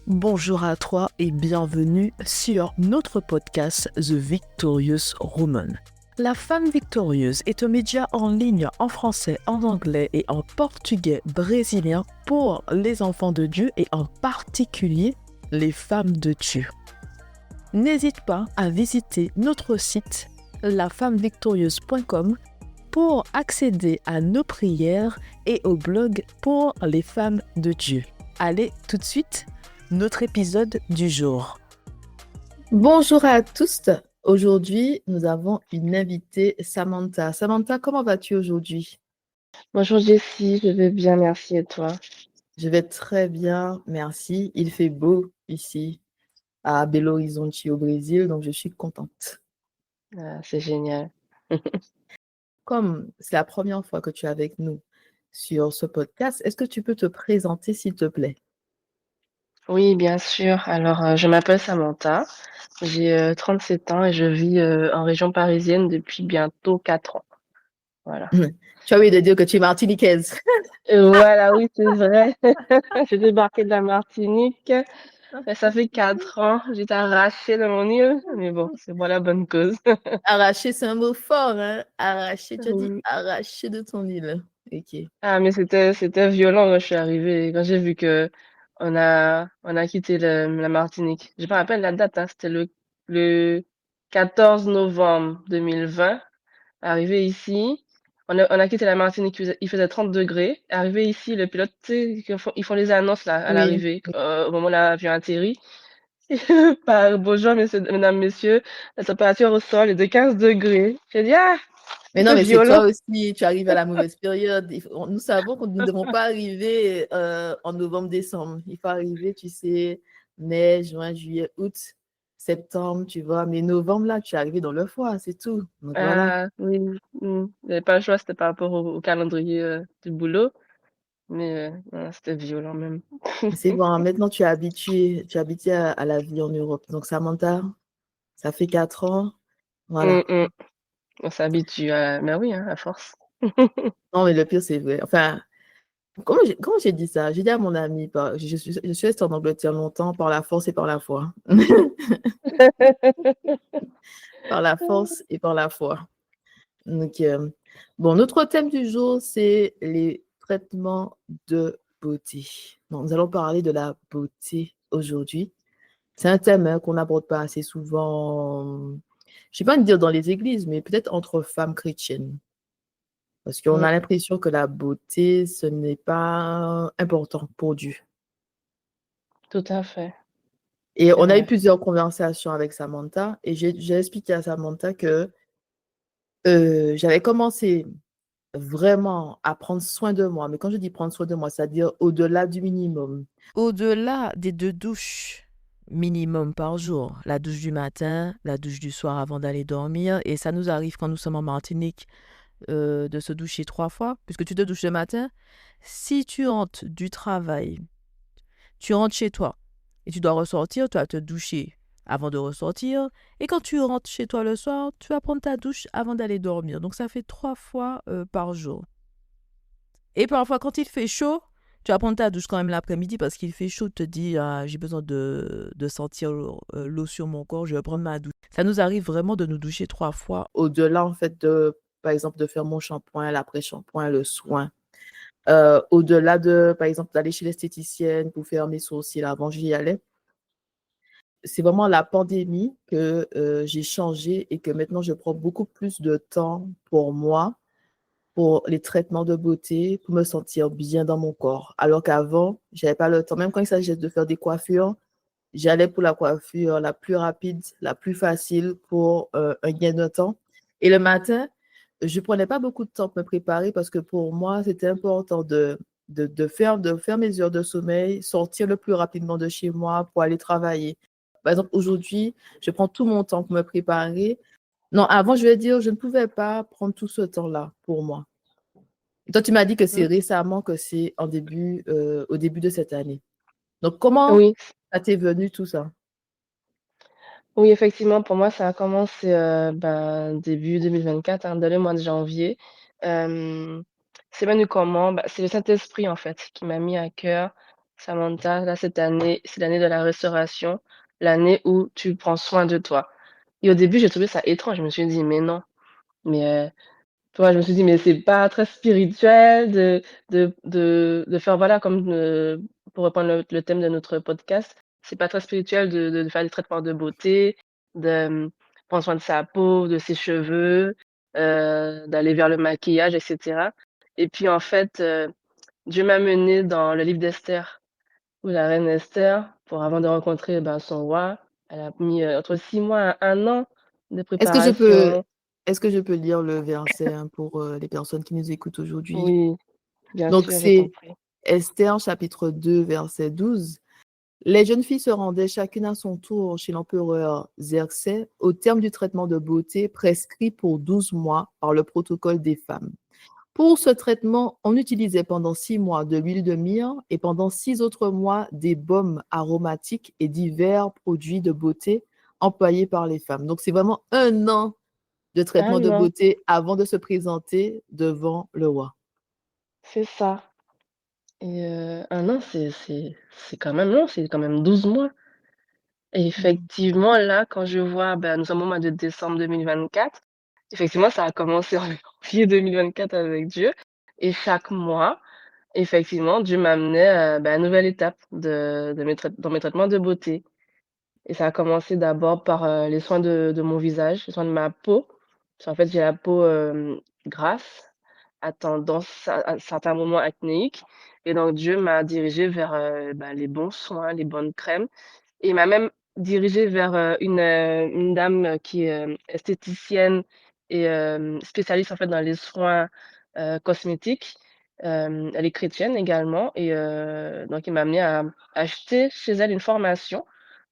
Bonjour à toi et bienvenue sur notre podcast The Victorious Woman. La femme victorieuse est un média en ligne en français, en anglais et en portugais brésilien pour les enfants de Dieu et en particulier les femmes de Dieu. N'hésite pas à visiter notre site lafemmevictorieuse.com pour accéder à nos prières et au blog pour les femmes de Dieu. Allez, tout de suite, notre épisode du jour. Bonjour à tous. Aujourd'hui, nous avons une invitée, Samantha. Samantha, comment vas-tu aujourd'hui? Bonjour Jessie, je vais bien, merci et toi? Je vais très bien, merci. Il fait beau ici à Belo Horizonte au Brésil, donc je suis contente. C'est génial. Comme c'est la première fois que tu es avec nous sur ce podcast, est-ce que tu peux te présenter, s'il te plaît? Oui, bien sûr. Alors, je m'appelle Samantha, j'ai 37 ans et je vis en région parisienne depuis bientôt 4 ans. Voilà. Tu as oublié de dire que tu es martiniquaise. Et voilà, oui, c'est vrai. J'ai débarqué de la Martinique et ça fait 4 ans. J'étais arrachée de mon île, mais bon, c'est pour la bonne cause. Arracher, c'est un mot fort, hein? Arracher, tu as dit Oui. arracher de ton île. Ok. Ah, mais c'était violent quand je suis arrivée, quand j'ai vu que on a quitté la Martinique. Je me rappelle la date, hein, c'était le 14 novembre 2020. Arrivé ici, on a quitté la Martinique, il faisait 30 degrés. Arrivé ici, le pilote, tu sais, ils font les annonces là, à Oui. l'arrivée, au moment où l'avion atterrit. Bonjour, mesdames, messieurs, la température au sol est de 15 degrés. J'ai dit, ah, Mais non, c'était mais c'est violent. toi aussi, tu arrives à la mauvaise période. Nous savons que nous ne devons pas arriver en novembre-décembre. Il faut arriver, tu sais, mai, juin, juillet, août, septembre, tu vois. Mais novembre, là, tu es arrivé dans le froid, c'est tout. Donc voilà. Ah oui, j'avais pas le choix, c'était par rapport au calendrier, du boulot, mais non, c'était violent même. C'est bon, hein, maintenant tu es habitué à la vie en Europe. Donc Samantha, ça fait 4 ans. Voilà. Mmh. On s'habitue à mais oui, hein, à force. Non, mais le pire, c'est vrai. Enfin, comment j'ai dit ça? J'ai dit à mon ami, je suis restée en Angleterre longtemps par la force et par la foi. Par la force et par la foi. Donc, bon, notre thème du jour, c'est les traitements de beauté. Donc, nous allons parler de la beauté aujourd'hui. C'est un thème qu'on n'aborde pas assez souvent, je ne vais pas dire dans les églises, mais peut-être entre femmes chrétiennes. Parce qu'on Mmh, a l'impression que la beauté, ce n'est pas important pour Dieu. tout à fait, Et c'est on a eu vrai. plusieurs conversations avec Samantha et j'ai expliqué à Samantha que j'avais commencé vraiment à prendre soin de moi. Mais quand je dis prendre soin de moi, c'est-à-dire au-delà du minimum. Au-delà des 2 douches minimum par jour. La douche du matin, la douche du soir avant d'aller dormir. Et ça nous arrive quand nous sommes en Martinique de se doucher 3 fois, puisque tu te douches le matin. Si tu rentres du travail, tu rentres chez toi et tu dois ressortir, tu vas te doucher avant de ressortir. Et quand tu rentres chez toi le soir, tu vas prendre ta douche avant d'aller dormir. Donc ça fait 3 fois par jour. Et parfois, quand il fait chaud, tu vas prendre ta douche quand même l'après-midi parce qu'il fait chaud, tu te dis, ah, j'ai besoin de sentir l'eau sur mon corps, je vais prendre ma douche. Ça nous arrive vraiment de nous doucher 3 fois. Au-delà, en fait, par exemple, de faire mon shampoing, l'après-shampoing, le soin. Au-delà de, par exemple, d'aller chez l'esthéticienne pour faire mes sourcils, avant j'y allais. C'est vraiment la pandémie que j'ai changé et que maintenant je prends beaucoup plus de temps pour moi, pour les traitements de beauté, pour me sentir bien dans mon corps. Alors qu'avant, j'avais pas le temps. Même quand il s'agissait de faire des coiffures, j'allais pour la coiffure la plus rapide, la plus facile pour un gain de temps. Et le matin, je prenais pas beaucoup de temps pour me préparer parce que pour moi, c'était important de faire mes heures de sommeil, sortir le plus rapidement de chez moi pour aller travailler. Par exemple, aujourd'hui, je prends tout mon temps pour me préparer. Non, avant, je vais dire, je ne pouvais pas prendre tout ce temps-là pour moi. Et toi, tu m'as dit que c'est Mmh. récemment, que c'est au début de cette année. Donc, comment Oui, ça t'est venu tout ça? oui, effectivement, pour moi, ça a commencé, ben, début 2024, hein, dès le mois de janvier. Hem, c'est venu comment? Bah, c'est le Saint-Esprit, en fait, qui m'a mis à cœur Samantha, là, cette année, c'est l'année de la restauration, l'année où tu prends soin de toi. Et au début, j'ai trouvé ça étrange. Je me suis dit: «Mais non, mais tu vois? Je me suis dit: «Mais c'est pas très spirituel de faire voilà, comme, pour reprendre le thème de notre podcast, c'est pas très spirituel de faire des traitements de beauté, de, prendre soin de sa peau, de ses cheveux, d'aller vers le maquillage et cetera». Et puis en fait, Dieu m'a menée dans le livre d'Esther, où la reine Esther, pour avant de rencontrer, ben, son roi, elle a mis, entre 6 mois à 1 an de Est-ce que je peux préparation. est-ce que je peux lire le verset, hein, pour, les personnes qui nous écoutent aujourd'hui? Oui, bien Donc sûr, je t'en c'est prie. Esther chapitre 2 verset 12. Les jeunes filles se rendaient chacune à son tour chez l'empereur Xerxès au terme du traitement de beauté prescrit pour 12 mois par le protocole des femmes. Pour ce traitement, on utilisait pendant 6 mois de l'huile de myrrhe et pendant 6 autres mois des baumes aromatiques et divers produits de beauté employés par les femmes. Donc c'est vraiment un an de Ah traitement de non, beauté avant de se présenter devant le roi. c'est ça. Et 1 an, c'est quand même long, c'est quand même 12 mois. Et Mmh. effectivement, là, quand je vois, ben, nous sommes au mois de décembre 2024. Effectivement, ça a commencé en janvier 2024 avec Dieu et chaque mois, effectivement, Dieu m'amenait, ben, à une nouvelle étape de mes dans mes traitements de beauté. Et ça a commencé d'abord par, les soins de mon visage, les soins de ma peau. Parce qu'en fait, j'ai la peau, grasse, à tendance à certains moments acnéique et donc Dieu m'a dirigée vers, bah, les bons soins, les bonnes crèmes et il m'a même dirigée vers, une dame qui est, esthéticienne et spécialiste, en fait, dans les soins, cosmétiques. Elle est chrétienne également et donc il m'a amenée à acheter chez elle une formation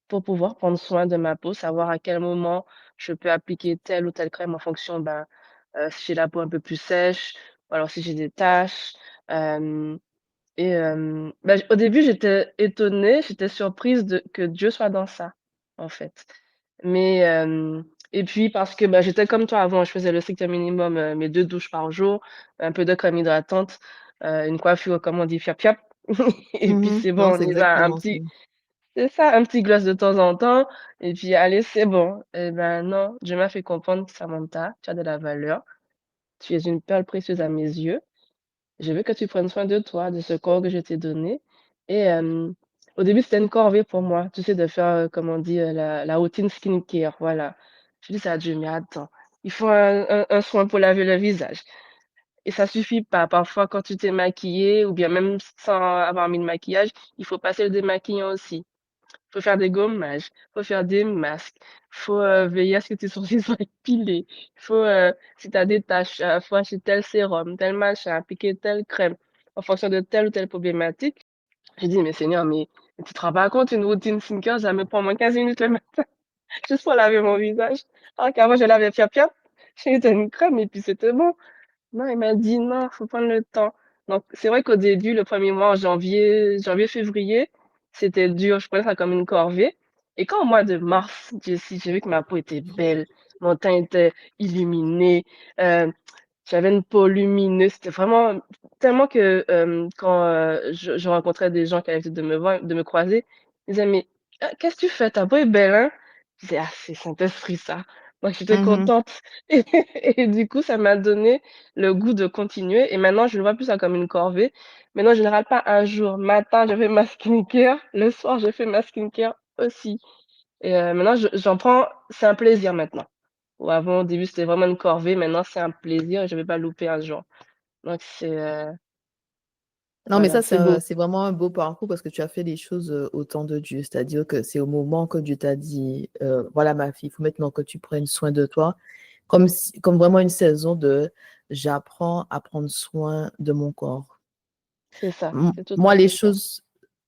pour pouvoir prendre soin de ma peau, savoir à quel moment je peux appliquer telle ou telle crème en fonction, ben, si j'ai la peau un peu plus sèche ou alors si j'ai des taches, hem et bah, au début, j'étais étonnée, j'étais surprise de que Dieu soit dans ça, en fait. Mais et puis parce que, bah, j'étais comme toi avant, je faisais le strict minimum, mes 2 douches par jour, un peu de crème hydratante, une coiffure, comme on dit, fiap fiap et puis Mmh. c'est Non, bon, c'est on y va, un exactement ça. petit c'est ça, un petit gloss de temps en temps et puis allez, c'est bon. Et ben non, Dieu m'a fait comprendre: «Samantha, tu as de la valeur, tu es une perle précieuse à mes yeux. Je veux que tu prennes soin de toi, de ce corps que je t'ai donné» et au début, c'était une corvée pour moi, tu sais, de faire, comme on dit, la routine skincare, voilà. Je dis ça à Dieu: «Mais attends, il faut un soin pour laver le visage et ça suffit pas. Parfois, quand tu t'es maquillée ou bien même sans avoir mis de maquillage, il faut passer le démaquillant aussi». Faut faire des gommages, faut faire des masques, faut, veiller à ce que tes sourcils soient épilés. Faut, si tu as des taches, faut acheter tel sérum, tel machin, appliquer telle crème en fonction de telle ou telle problématique. J'ai dit: «Mais Seigneur, mais tu te rends pas compte une routine skincare, ça me prend au moins 15 minutes le matin juste pour laver mon visage. Alors qu'avant je lavais fiap fiap, je mettais une crème et puis c'était bon». Non, il m'a dit: «Non, faut prendre le temps». Donc c'est vrai qu'au début, le premier mois en février, c'était dur, je prenais ça comme une corvée et quand au mois de mars, j'ai vu que ma peau était belle, mon teint était illuminé, heu, j'avais une peau lumineuse, c'était vraiment tellement que, quand, je rencontrais des gens qui avaient l'habitude de me croiser, ils disaient: «Mais, qu'est-ce que tu fais? Ta peau est belle, hein?» Je disais: «Ah, c'est Saint-Esprit ça». Donc j'étais Mmh. contente et du coup, ça m'a donné le goût de continuer et maintenant je ne vois plus ça comme une corvée. Maintenant, je ne rate pas un jour. Matin, je fais ma skincare, le soir, je fais ma skincare aussi et maintenant j'en prends c'est un plaisir maintenant. Ou avant, au début, c'était vraiment une corvée, maintenant c'est un plaisir et je vais pas louper un jour. Donc Non, mais voilà, ça, c'est beau. c'est vraiment un beau parcours parce que tu as fait les choses, au temps de Dieu. C'est-à-dire que c'est au moment que Dieu t'a dit: «Voilà ma fille, il faut maintenant que tu prennes soin de toi». Comme vraiment une saison de: «J'apprends à prendre soin de mon corps». C'est ça, M c'est tout à moi, les fait ça. choses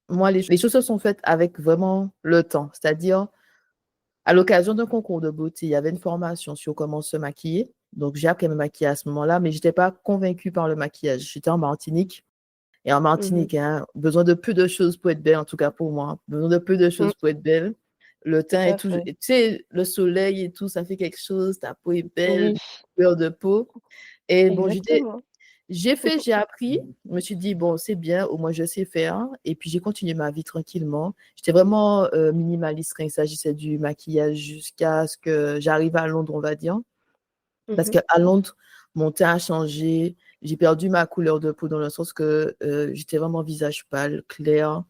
les choses se sont faites avec vraiment le temps. C'est-à-dire, à l'occasion d'un concours de beauté, il y avait une formation sur comment se maquiller. Donc j'ai appris à me maquiller à ce moment-là, mais j'étais pas convaincue par le maquillage. J'étais en Martinique. Et en Mmh. Martinique, hein, besoin de peu de choses pour être belle, en tout cas pour moi. Besoin de peu de Mmh, choses pour être belle. Le tout teint est à toujours, fait. tu sais, le soleil et tout, ça fait quelque chose, ta peau est belle, Oui, couleur de peau. Et bon, exactement. j'ai appris, je me suis dit, bon, c'est bien, au moins je sais faire. Et puis j'ai continué ma vie tranquillement. J'étais vraiment minimaliste quand il s'agissait du maquillage jusqu'à ce que j'arrive à Londres, on va dire. Parce Mhm. qu'à Londres, mon teint a changé. J'ai perdu ma couleur de peau dans le sens que j'étais vraiment visage pâle, clair.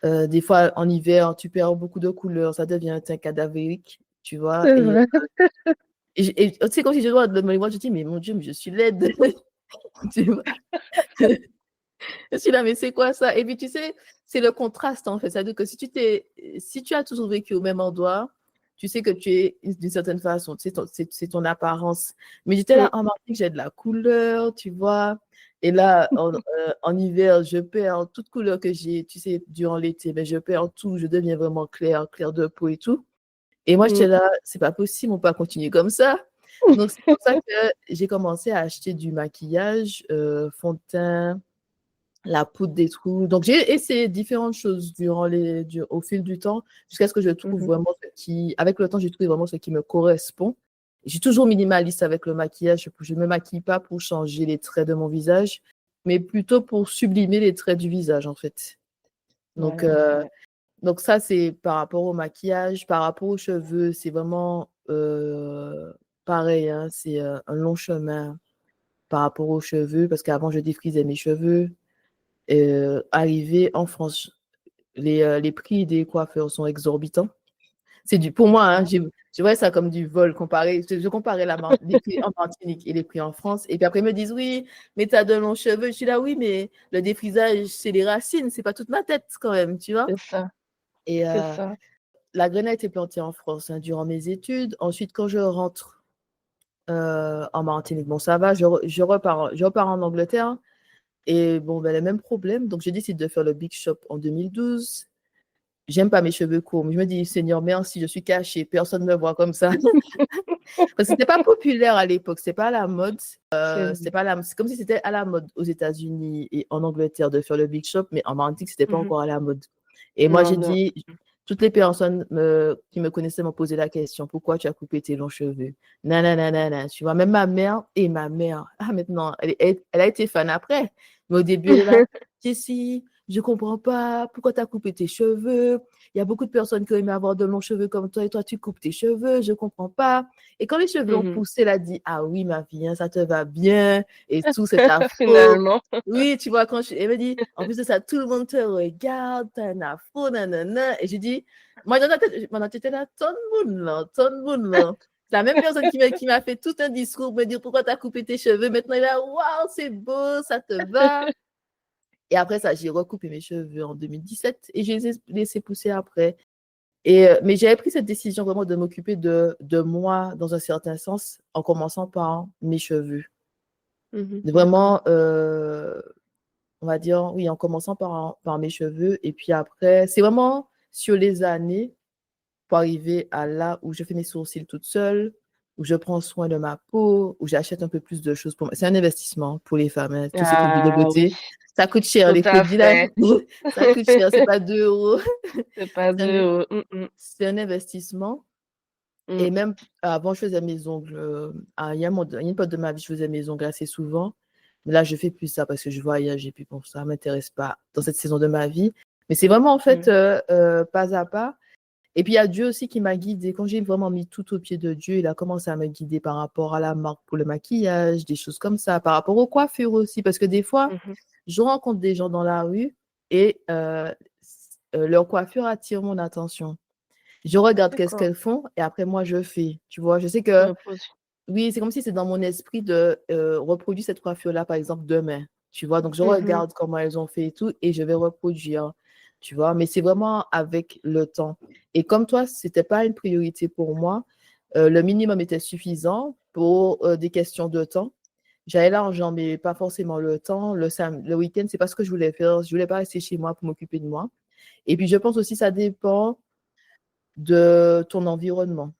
Des fois, en hiver, tu perds beaucoup de couleurs, ça devient un teint cadavérique, tu vois. C'est Et, vrai. tu sais, quand je vois le miroir, je dis, mais mon Dieu, mais je suis laide. Tu vois. Je suis là, mais c'est quoi ça? Et puis, tu sais, c'est le contraste, en fait. C'est-à-dire que si tu as toujours vécu au même endroit, tu sais que tu es d'une certaine façon, c'est ton apparence. Mais j'étais là Mm, en Martinique, j'ai de la couleur, tu vois. Et là, en hiver, je perds toute couleur que j'ai, tu sais, durant l'été, mais je perds tout, je deviens vraiment clair de peau et tout. Et moi, mm, j'étais là, c'est pas possible, on peut pas continuer comme ça. Donc, c'est pour ça que j'ai commencé à acheter du maquillage, fond de teint, la poudre des trous. Donc, j'ai essayé différentes choses au fil du temps jusqu'à ce que je trouve mhm. vraiment avec le temps, j'ai trouvé vraiment ce qui me correspond. Je suis toujours minimaliste avec le maquillage. Je ne me maquille pas pour changer les traits de mon visage, mais plutôt pour sublimer les traits du visage, en fait. Donc, Ouais. donc ça, c'est par rapport au maquillage. Par rapport aux cheveux, c'est vraiment pareil, hein, c'est un long chemin par rapport aux cheveux, parce qu'avant, je défrisais mes cheveux. Arrivé en France, les prix des coiffeurs sont exorbitants. Pour moi, hein, je vois ça comme du vol comparé. Je comparais les prix en Martinique et les prix en France. Et puis après, ils me disent, oui, mais tu as de longs cheveux. Je suis là, oui, mais le défrisage, c'est les racines, c'est pas toute ma tête quand même, tu vois. C'est ça. Et C'est ça. la graine a été plantée en France, hein, durant mes études. Ensuite, quand je rentre en Martinique, bon, ça va, je repars en Angleterre. Et bon, ben, le même problème. Donc, j'ai décidé de faire le Big Shop en 2012. J'aime pas mes cheveux courts. Mais je me dis, Seigneur, merci, je suis cachée. Personne ne me voit comme ça. Parce que c'était pas populaire à l'époque. C'était pas à la mode. C'est C'était vrai. pas c'est comme si c'était à la mode aux États-Unis et en Angleterre de faire le Big Shop, mais en Martinique, c'était pas Mhm. encore à la mode. Et moi, Non, j'ai non. dit, toutes les personnes qui me connaissaient m'ont posé la question, pourquoi tu as coupé tes longs cheveux? Nanana, tu vois, même ma mère, maintenant, elle a été fan après. Mais au début, elle est là, Jessie, je comprends pas, pourquoi tu as coupé tes cheveux? Il y a beaucoup de personnes qui aiment avoir de longs cheveux comme toi et toi, tu coupes tes cheveux, je comprends pas. Et quand les cheveux ont Mhm. poussé, elle a dit, ah oui, ma fille, hein, ça te va bien et tout, c'est ta faute. Finalement. Oui, tu vois, elle me dit, en plus de ça, tout le monde te regarde, t'as un afro, nanana. Et j'ai dit, moi, dans la tête, j'étais là, ton monde là, ton monde là. C'est la même personne qui m'a fait tout un discours pour me dire pourquoi t'as coupé tes cheveux. Maintenant, il est là, waouh, c'est beau, ça te va. Et après ça, j'ai recoupé mes cheveux en 2017 et je les ai laissés pousser après. Mais j'avais pris cette décision vraiment de m'occuper de moi dans un certain sens, en commençant par mes cheveux. Mhm. Vraiment, on va dire, oui, en commençant par mes cheveux. Et puis après, c'est vraiment sur les années pour arriver à là où je fais mes sourcils toute seule, où je prends soin de ma peau, où j'achète un peu plus de choses pour moi. C'est un investissement pour les femmes, hein, tous ces produits de Ah oui, beauté. Ça coûte cher, tout les à produits là. fait. Ça coûte cher, c'est pas 2 euros. C'est pas C'est un, de... Mm, c'est un investissement. mm, Et même avant, je faisais mes ongles. Il y a une période de ma vie, je faisais mes ongles assez souvent. Mais là, je fais plus ça parce que je voyage et puis bon, ça ne m'intéresse pas dans cette saison de ma vie. Mais c'est vraiment en fait mm, pas à pas. Et puis il y a Dieu aussi qui m'a guidée. Quand j'ai vraiment mis tout au pied de Dieu, il a commencé à me guider par rapport à la marque pour le maquillage, des choses comme ça, par rapport aux coiffures aussi. Parce que des fois, mhm. je rencontre des gens dans la rue et leur coiffure attire mon attention. Je regarde qu'est-ce D'accord. qu'elles font et après moi je fais. Tu vois, je sais Tu que reposes. oui, c'est comme si c'est dans mon esprit de reproduire cette coiffure-là, par exemple, demain. Tu vois, donc je Mhm, regarde comment elles ont fait et tout et je vais reproduire. Tu vois, mais c'est vraiment avec le temps. Et comme toi, c'était pas une priorité pour moi, le minimum était suffisant pour des questions de temps. J'avais l'argent, mais pas forcément le temps. Le week-end, c'est pas ce que je voulais faire. Je voulais pas rester chez moi pour m'occuper de moi. Et puis, je pense aussi ça dépend de ton environnement.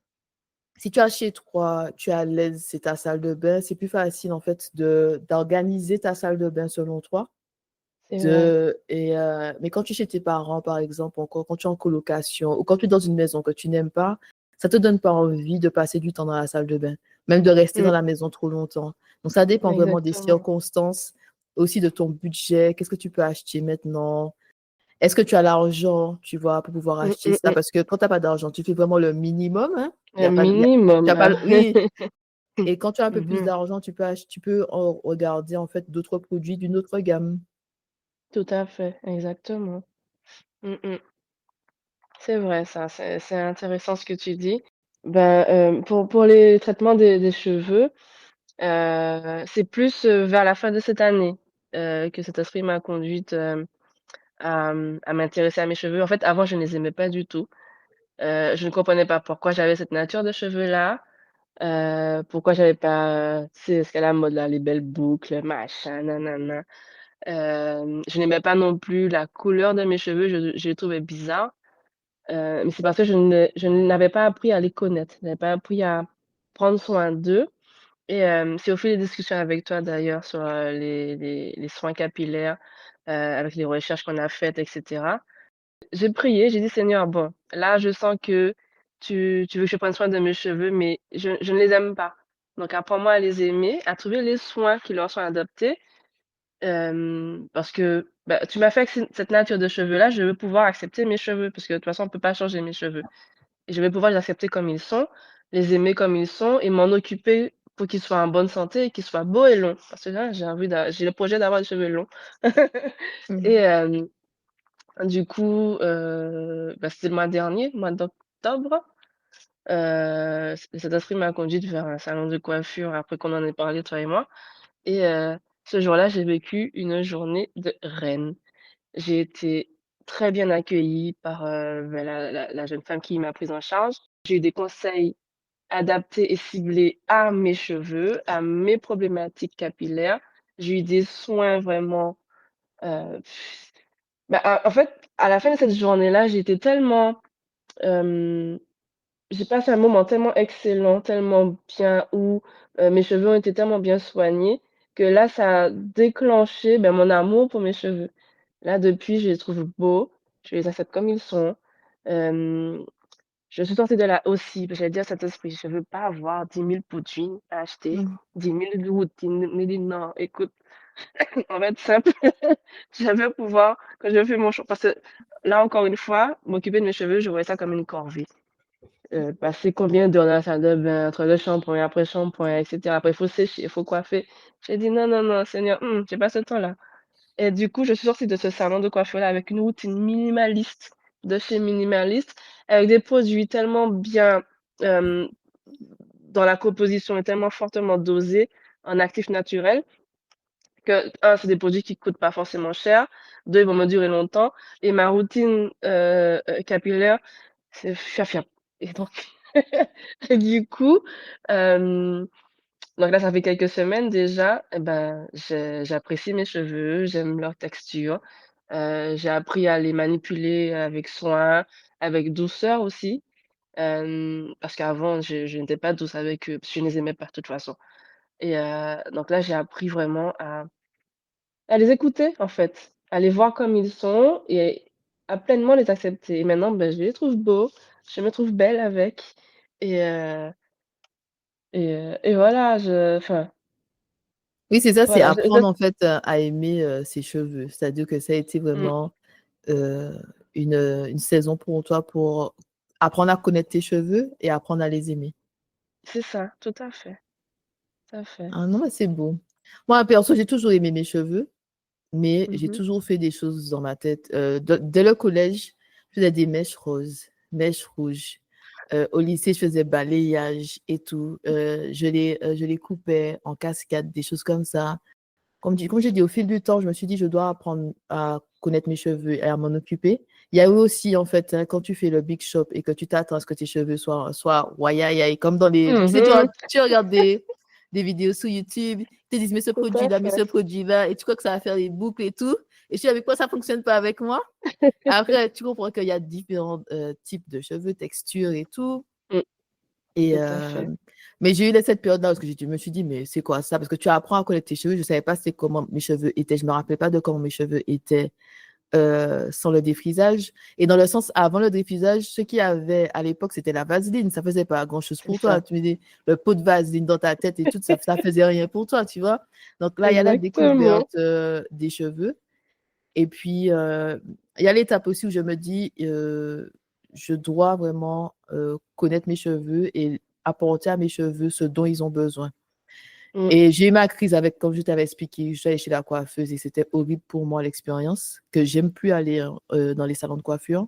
Si tu as chez toi, tu es à l'aise, c'est ta salle de bain, c'est plus facile en fait d'organiser ta salle de bain selon toi. c'est vrai. Mais quand tu es chez tes parents, par exemple, encore quand tu es en colocation ou quand tu es dans une maison que tu n'aimes pas, ça te donne pas envie de passer du temps dans la salle de bain. même de rester dans Mmh. la maison trop longtemps. Donc, ça dépend vraiment des Exactement. circonstances, aussi de ton budget. Qu'est-ce que tu peux acheter maintenant? Est-ce que tu as l'argent, tu vois, pour pouvoir Mmh, acheter mmh, ça? mmh. Parce que quand tu as pas d'argent, tu fais vraiment le minimum, hein. Il y Un a pas, tu minimum. as pas, oui. Et quand tu as un peu plus Mmh. d'argent, tu peux regarder en fait d'autres produits d'une autre gamme. Tout à fait, exactement. Mmh mh. C'est vrai ça, c'est intéressant ce que tu dis. Ben, pour les traitements des cheveux, c'est plus, vers la fin de cette année, que cet esprit m'a conduite, à m'intéresser à mes cheveux. En fait, avant, je ne les aimais pas du tout. Je ne comprenais pas pourquoi j'avais cette nature de cheveux-là, pourquoi j'avais pas, tu sais, ce qu'est la mode là, les belles boucles, machin, nanana. Je n'aimais pas non plus la couleur de mes cheveux, je les trouvais bizarres. Mais c'est parce que je n'avais pas appris à les connaître. Je n'avais pas appris à prendre soin d'eux et c'est au fil des discussions avec toi d'ailleurs sur, les soins capillaires, avec les recherches qu'on a faites et cetera. J'ai prié, j'ai dit: «Seigneur, bon, là, je sens que tu veux que je prenne soin de mes cheveux, mais je ne les aime pas. Donc apprends-moi à les aimer, à trouver les soins qui leur sont adaptés, parce que, bah, tu m'as fait avec cette nature de cheveux-là, je veux pouvoir accepter mes cheveux parce que de toute façon, on peut pas changer mes cheveux et je vais pouvoir les accepter comme ils sont, les aimer comme ils sont et m'en occuper pour qu'ils soient en bonne santé et qu'ils soient beaux et longs. Parce que là, j'ai le projet d'avoir des cheveux longs et Mhm. du coup, bah, c'était le mois dernier, le mois d'octobre, cet esprit m'a conduite vers un salon de coiffure après qu'on en ait parlé toi et moi et ce jour-là, j'ai vécu une journée de reine. J'ai été très bien accueillie par, bah, la jeune femme qui m'a prise en charge. J'ai eu des conseils adaptés et ciblés à mes cheveux, à mes problématiques capillaires. J'ai eu des soins vraiment, heu, bah, en fait, à la fin de cette journée-là, j'étais tellement, hem, j'ai passé un moment tellement excellent, tellement bien où, mes cheveux ont été tellement bien soignés que là, ça a déclenché, bah, mon amour pour mes cheveux. Là, depuis, je les trouve beaux, je les accepte comme ils sont. Hem, je suis sortie de là aussi, j'allais dire à cet esprit, je veux pas avoir 10 000 produits à acheter, Mhm. 10 000 routines, mais dit: «Non, écoute, on va être simple, je veux pouvoir quand je fais mon choix» parce que là, encore une fois, m'occuper de mes cheveux, je voyais ça comme une corvée. Passer combien d'heures dans la salle de bain, entre le shampoing, après shampoing et cetera. Après, il faut sécher, il faut coiffer. J'ai dit: «Non, non, non, Seigneur, j'ai pas ce temps-là». Et du coup, je suis sortie de ce salon de coiffure-là avec une routine minimaliste, de chez minimaliste, avec des produits tellement bien, hem, dans la composition et tellement fortement dosés en actifs naturels que 1, c'est des produits qui coûtent pas forcément cher, 2, ils vont me durer longtemps et ma routine, capillaire, c'est fiable et donc et du coup, hem, donc là, ça fait quelques semaines déjà et ben, j'apprécie mes cheveux, j'aime leur texture, j'ai appris à les manipuler avec soin, avec douceur aussi, parce qu'avant je n'étais pas douce avec eux, parce que je ne les aimais pas de toute façon et donc là, j'ai appris vraiment à les écouter en fait, à les voir comme ils sont et à pleinement les accepter et maintenant, ben, je les trouve beaux, je me trouve belle avec et et voilà, enfin, Oui, c'est ça, c'est voilà, apprendre en fait à aimer ses cheveux. C'est-à-dire que ça a été mmh, vraiment euh, une saison pour toi pour apprendre à connaître tes cheveux et apprendre à les aimer. c'est ça, tout à fait. Ah non, mais c'est beau. Moi, perso, j'ai toujours aimé mes cheveux, mais j'ai Mmh. toujours fait des choses dans ma tête. Dès le collège, je faisais des mèches roses, mèches rouges. Au lycée, je faisais balayage et tout. Je les coupais en cascade, des choses comme ça. Comme j'ai dit, au fil du temps, je me suis dit, je dois apprendre à connaître mes cheveux et à m'en occuper. Il y a eu aussi, en fait, hein, quand tu fais le big shop et que tu t'attends à ce que tes cheveux soient waiaïaï, comme dans les. Tu sais, Mmh. tu regardes des vidéos sur YouTube, ils te disent, mets ce Tout à produit-là, mets ce fait. produit-là, et tu crois que ça va faire des boucles et tout. Et je suis avec quoi ça ne fonctionne pas avec moi. Après, tu comprends qu'il y a différents types de cheveux, textures et tout. Mmh, Et, tout à fait. mais j'ai eu cette période-là parce que je me suis dit, mais c'est quoi ça? Parce que tu apprends à connaître tes cheveux. Je ne savais pas c'est comment mes cheveux étaient. Je ne me rappelais pas de comment mes cheveux étaient sans le défrisage. Et dans le sens, avant le défrisage, ce qu'il y avait à l'époque, c'était la vaseline. Ça faisait pas grand-chose C'est pour toi. ça. Tu mets le pot de vaseline dans ta tête et tout, ça faisait rien pour toi, tu vois. Donc là, il y a la Exactement. découverte des cheveux. Et puis, il y a l'étape aussi où je me dis, je dois vraiment connaître mes cheveux et apporter à mes cheveux ce dont ils ont besoin. Mmh. Et j'ai eu ma crise avec, comme je t'avais expliqué, je suis allée chez la coiffeuse et c'était horrible pour moi l'expérience, que j'aime plus aller dans les salons de coiffure.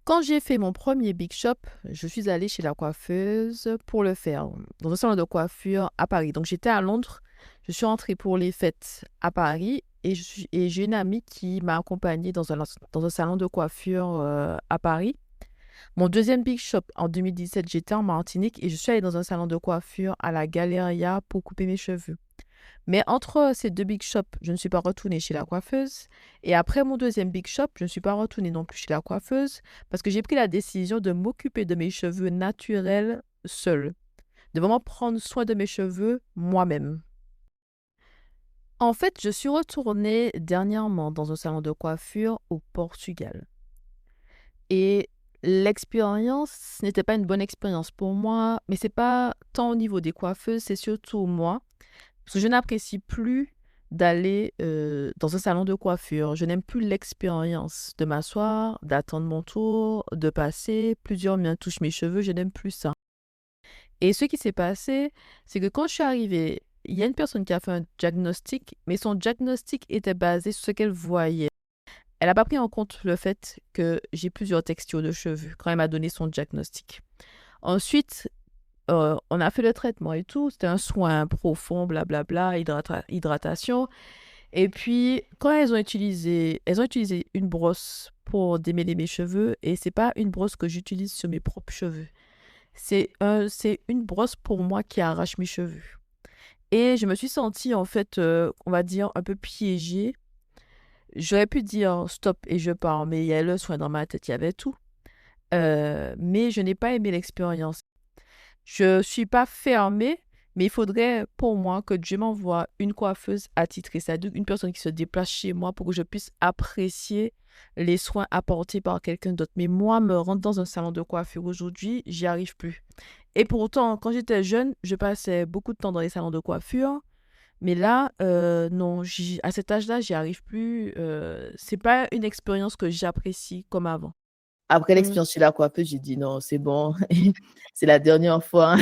Quand j'ai fait mon premier Big Shop, je suis allée chez la coiffeuse pour le faire, dans un salon de coiffure à Paris. Donc j'étais à Londres, je suis rentrée pour les fêtes à Paris et j'ai une amie qui m'a accompagnée dans un salon de coiffure à Paris. Mon deuxième Big Shop en 2017, j'étais en Martinique et je suis allée dans un salon de coiffure à la Galeria pour couper mes cheveux. Mais entre ces deux big shops, je ne suis pas retournée chez la coiffeuse. Et après mon deuxième big shop, je ne suis pas retournée non plus chez la coiffeuse parce que j'ai pris la décision de m'occuper de mes cheveux naturels seule, de vraiment prendre soin de mes cheveux moi-même. En fait, je suis retournée dernièrement dans un salon de coiffure au Portugal. Et l'expérience n'était pas une bonne expérience pour moi, mais c'est pas tant au niveau des coiffeuses, c'est surtout moi. Parce que je n'apprécie plus d'aller dans un salon de coiffure. Je n'aime plus l'expérience de m'asseoir, d'attendre mon tour, de passer. Plusieurs mains touchent mes cheveux, je n'aime plus ça. Et ce qui s'est passé, c'est que quand je suis arrivée, il y a une personne qui a fait un diagnostic, mais son diagnostic était basé sur ce qu'elle voyait. Elle n'a pas pris en compte le fait que j'ai plusieurs textures de cheveux quand elle m'a donné son diagnostic. Ensuite, on a fait le traitement et tout. C'était un soin profond, blablabla, hydratation. Et puis, quand elles ont utilisé une brosse pour démêler mes cheveux. Et c'est pas une brosse que j'utilise sur mes propres cheveux. C'est une brosse pour moi qui arrache mes cheveux. Et je me suis sentie, en fait, on va dire, un peu piégée. J'aurais pu dire stop et je pars, mais il y a le soin dans ma tête, il y avait tout. Mais je n'ai pas aimé l'expérience. Je suis pas fermée, mais il faudrait pour moi que Dieu m'envoie une coiffeuse attitrée, c'est-à-dire une personne qui se déplace chez moi pour que je puisse apprécier les soins apportés par quelqu'un d'autre. Mais moi, me rendre dans un salon de coiffure aujourd'hui, j'y arrive plus. Et pourtant, quand j'étais jeune, je passais beaucoup de temps dans les salons de coiffure. Mais là, non, à cet âge-là, j'y arrive plus. C'est pas une expérience que j'apprécie comme avant. Après Mmh. l'expérience chez la coiffeuse, j'ai dit non, c'est bon, c'est la dernière fois.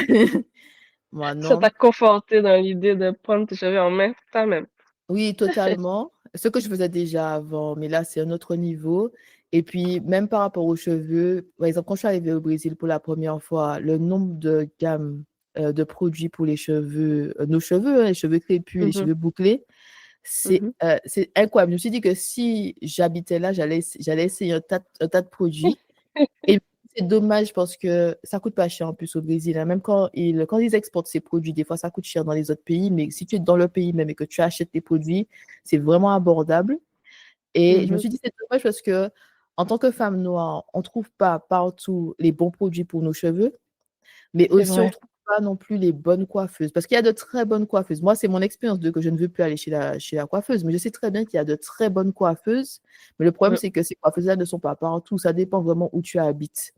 Moi, Ça non. t'a conforté dans l'idée de prendre tes cheveux en main toi-même. Oui, totalement. Ce que je faisais déjà avant, mais là, c'est un autre niveau. Et puis, même par rapport aux cheveux, par exemple, quand je suis arrivée au Brésil pour la première fois, le nombre de gammes de produits pour les cheveux, nos cheveux, hein, les cheveux crépus et les Mmh mh. cheveux bouclés, Mmh. c'est incroyable. Je me suis dit que si j'habitais là, j'allais essayer un tas de produits. Et c'est dommage parce que ça coûte pas cher en plus au Brésil, hein. Même quand ils exportent ces produits, des fois ça coûte cher dans les autres pays, mais si tu es dans le pays même et que tu achètes les produits, c'est vraiment abordable. Et je me Mmh. suis dit, c'est dommage parce que en tant que femme noire, on trouve pas partout les bons produits pour nos cheveux, mais C'est aussi on vrai. trouve pas non plus les bonnes coiffeuses. Parce qu'il y a de très bonnes coiffeuses. Moi, c'est mon expérience de que je ne veux plus aller chez la coiffeuse, mais je sais très bien qu'il y a de très bonnes coiffeuses. Mais le problème, Mmh. c'est que ces coiffeuses-là ne sont pas partout. Ça dépend vraiment où tu habites.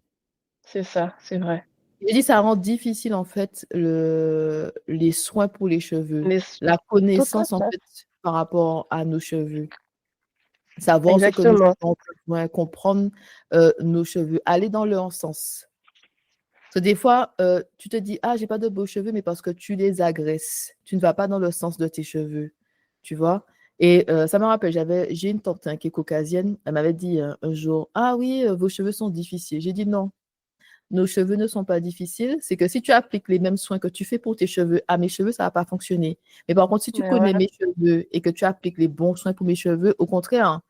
C'est ça, c'est vrai. J'ai dit, ça rend difficile, en fait, les soins pour les cheveux, Les s la Tout à connaissance, en fait. fait, par rapport à nos cheveux. Savoir ce que nos cheveux Exactement. ont besoin, comprendre nos cheveux, aller dans leur sens. Parce que des fois, tu te dis, ah, j'ai pas de beaux cheveux, mais parce que tu les agresses. Tu ne vas pas dans le sens de tes cheveux, tu vois. Et ça me rappelle, j'ai une tante hein, qui est caucasienne, elle m'avait dit un jour, ah oui, vos cheveux sont difficiles. J'ai dit non. Nos cheveux ne sont pas difficiles. C'est que si tu appliques les mêmes soins que tu fais pour tes cheveux à mes cheveux, ça va pas fonctionner. Mais par contre, si tu Mais ouais, connais mes cheveux et que tu appliques les bons soins pour mes cheveux, au contraire, hein,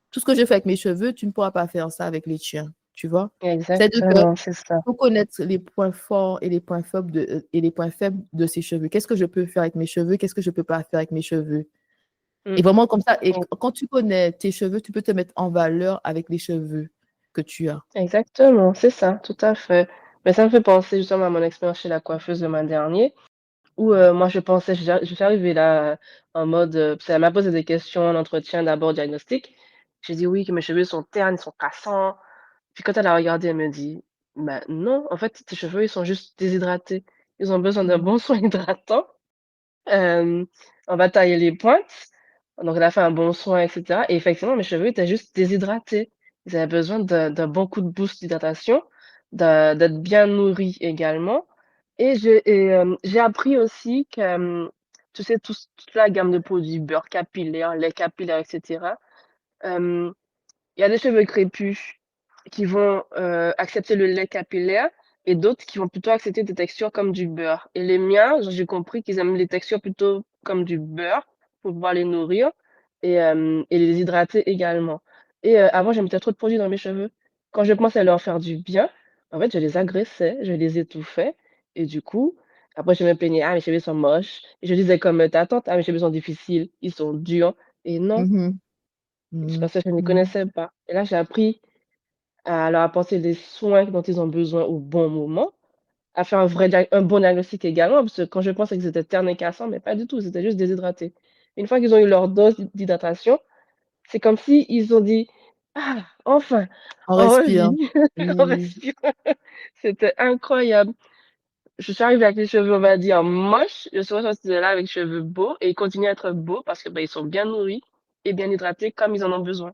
tout ce que je fais avec mes cheveux, tu ne pourras pas faire ça avec les tiens, tu vois? C'est-à-dire que exactement, c'est ça. faut connaître les points forts et les points faibles de ses cheveux. Qu'est-ce que je peux faire avec mes cheveux? Qu'est-ce que je peux pas faire avec mes cheveux? Et Mmh. vraiment comme ça. Et Mmh. quand tu connais tes cheveux, tu peux te mettre en valeur avec les cheveux que tu as. Exactement, c'est ça, tout à fait. Mais ça me fait penser justement à mon expérience chez la coiffeuse le mois dernier où, moi je pensais je suis arrivée là en mode, parce qu'elle m'a posé des questions en entretien d'abord diagnostic. J'ai dit: «Oui, que mes cheveux sont ternes, ils sont cassants». Puis quand elle a regardé, elle me dit: «Bah non, en fait, tes cheveux, ils sont juste déshydratés. Ils ont besoin d'un Mmh. bon soin hydratant. Hem, on va tailler les pointes». Donc elle a fait un bon soin et cetera et effectivement, mes cheveux étaient juste déshydratés. Ils avaient besoin d'un bon coup de boost d'hydratation, d'être bien nourris également j'ai appris aussi que, tu sais, toute la gamme de produits, beurre capillaire, lait capillaire et cetera, hem il y a des cheveux crépus qui vont, accepter le lait capillaire et d'autres qui vont plutôt accepter des textures comme du beurre et les miens, j'ai compris qu'ils aiment les textures plutôt comme du beurre pour pouvoir les nourrir et les hydrater également avant, je mettais trop de produits dans mes cheveux. Quand je pensais leur faire du bien, en fait, je les agressais, je les étouffais et du coup, après je me plaignais: «Ah, mes cheveux sont moches» et je disais comme, ta tante: «Ah, mes cheveux sont difficiles, ils sont durs» et non, Mmh. c'est Mmh. parce que je ne les Mmh. connaissais pas et là, j'ai appris à leur apporter les soins dont ils ont besoin au bon moment, à faire un bon diagnostic également, parce que quand je pensais qu'ils étaient ternes et cassants, mais pas du tout, ils étaient juste déshydratés. Une fois qu'ils ont eu leur dose d'hydratation, c'est comme si ils ont dit: «Ah, enfin, On on respire. revit, on Oui. respire». C'était incroyable. Je suis arrivée avec les cheveux, on va dire, moches, je suis ressortie de là avec cheveux beaux et ils continuent à être beaux parce que, bah, ils sont bien nourris et bien hydratés comme ils en ont besoin.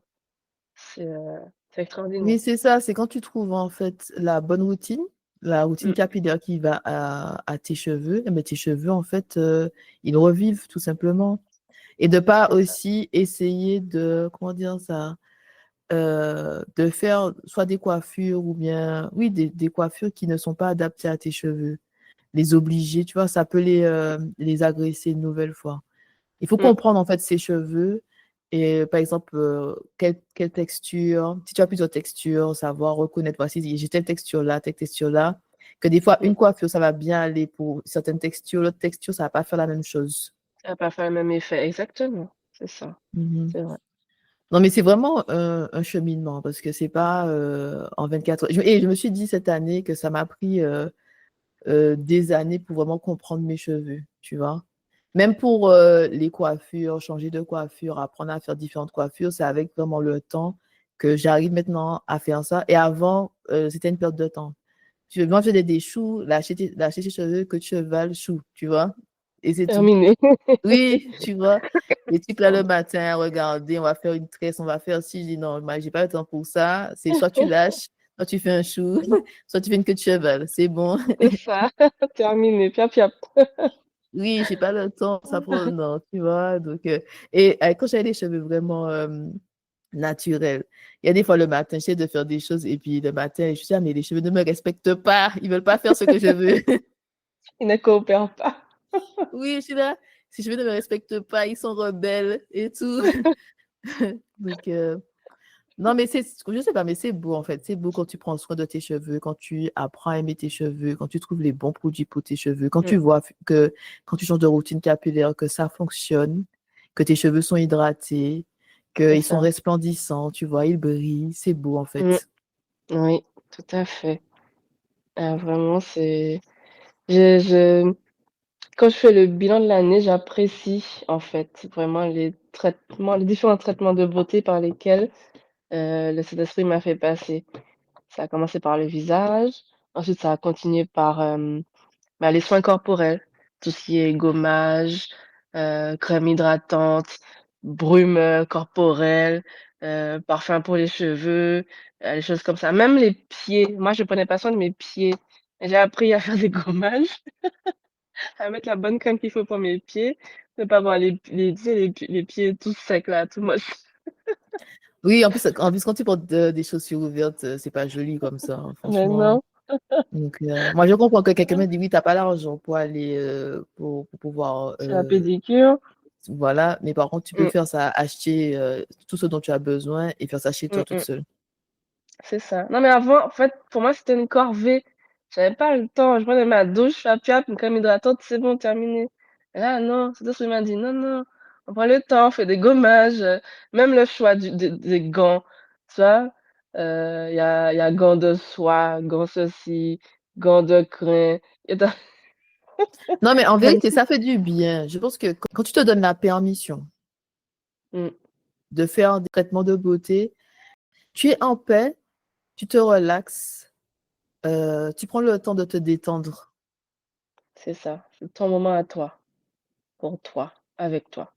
C'est, heu, c'est extraordinaire. Oui, c'est ça, c'est quand tu trouves en fait la routine Mmh, capillaire qui va à tes cheveux, et ben tes cheveux en fait, ils revivent tout simplement et de pas c'est ça. aussi essayer de, comment dire ça? De faire soit des coiffures ou bien oui, des coiffures qui ne sont pas adaptées à tes cheveux. Les obliger, tu vois? Ça peut les agresser une nouvelle fois. Il faut Mmh, comprendre en fait ses cheveux et par exemple, quelle texture, si tu as plusieurs textures, savoir reconnaître, voici, j'ai telle texture là, que des fois mmh. une coiffure ça va bien aller pour certaines textures, l'autre texture ça va pas faire la même chose. Ça a pas fait le même effet, exactement, c'est ça, Mmh. c'est vrai. Non mais c'est vraiment un cheminement parce que c'est pas, en 24 heures je me suis dit cette année que ça m'a pris, des années pour vraiment comprendre mes cheveux, tu vois? Même pour, les coiffures, changer de coiffure, apprendre à faire différentes coiffures, c'est avec vraiment le temps que j'arrive maintenant à faire ça et avant, c'était une perte de temps. Moi, je faisais des choux, lâcher tes cheveux, queue de cheval, choux, tu vois? Et c'est tout. Terminé. Oui, tu vois? Les trucs là le Pardon. matin, regarder, on va faire une tresse, on va faire ci, je dis: «Non, moi j'ai pas le temps pour ça». C'est soit tu lâches, soit tu fais un chou, soit tu fais une queue de cheval, c'est bon. C'est ça, terminé, piap piap. Oui, j'ai pas le temps, ça prend non, tu vois? Donc quand j'avais les cheveux vraiment, naturels, il y a des fois le matin, j'essaie de faire des choses et puis le matin, je dis: «Ah mais les cheveux ne me respectent pas, ils veulent pas faire ce que je veux». Il ne coopère pas. Oui, je suis là, ces cheveux ne me respectent pas, ils sont rebelles et tout. Donc non mais c'est je sais pas, mais c'est beau en fait. C'est beau quand tu prends soin de tes cheveux, quand tu apprends à aimer tes cheveux, quand tu trouves les bons produits pour tes cheveux, quand Mmh, tu vois que quand tu changes de routine capillaire, que ça fonctionne, que tes cheveux sont hydratés, c'est qu'ils sont ça. resplendissants, tu vois? Ils brillent, c'est beau en Mmh, fait. oui, tout à fait. Vraiment, c'est je quand je fais le bilan de l'année, j'apprécie, en fait, vraiment les différents traitements de beauté par lesquels, le Saint-Esprit m'a fait passer. Ça a commencé par le visage, ensuite ça a continué par, bah, les soins corporels, tout ce qui est gommage, crème hydratante, brume, corporelle, parfum pour les cheveux, les choses comme ça. Même les pieds, moi je prenais pas soin de mes pieds. J'ai appris à faire des gommages, à mettre la bonne crème qu'il faut pour mes pieds, ne pas avoir les tu sais les pieds tout secs là, tout moches. Oui, en plus quand tu portes des chaussures ouvertes, c'est pas joli comme ça, hein, Mais franchement. non, Donc moi je comprends que quelqu'un me dit: «Oui, tu as pas l'argent pour aller, pour pouvoir, c'est la pédicure. voilà, mais par contre, tu peux Mmh, faire ça, acheter, tout ce dont tu as besoin et faire ça chez toi mmh toute mh. seule. C'est ça. Non, mais avant, en fait, pour moi, c'était une corvée. J'avais pas le temps. Je prenais ma douche, hop, hop, une crème hydratante, c'est bon, terminé. Et là, non, c'est ce qu'il m'a dit: «Non, non, on prend le temps, on fait des gommages», même le choix des gants, tu vois? Il y a gants de soie, gants ceci, gants de crin. Et tu Non, mais en comme vérité, si ça fait du bien. Je pense que quand tu te donnes la permission mmh, de faire des traitements de beauté. Tu es en paix, tu te relaxes, tu prends le temps de te détendre. C'est ça, c'est ton moment à toi, pour toi, avec toi.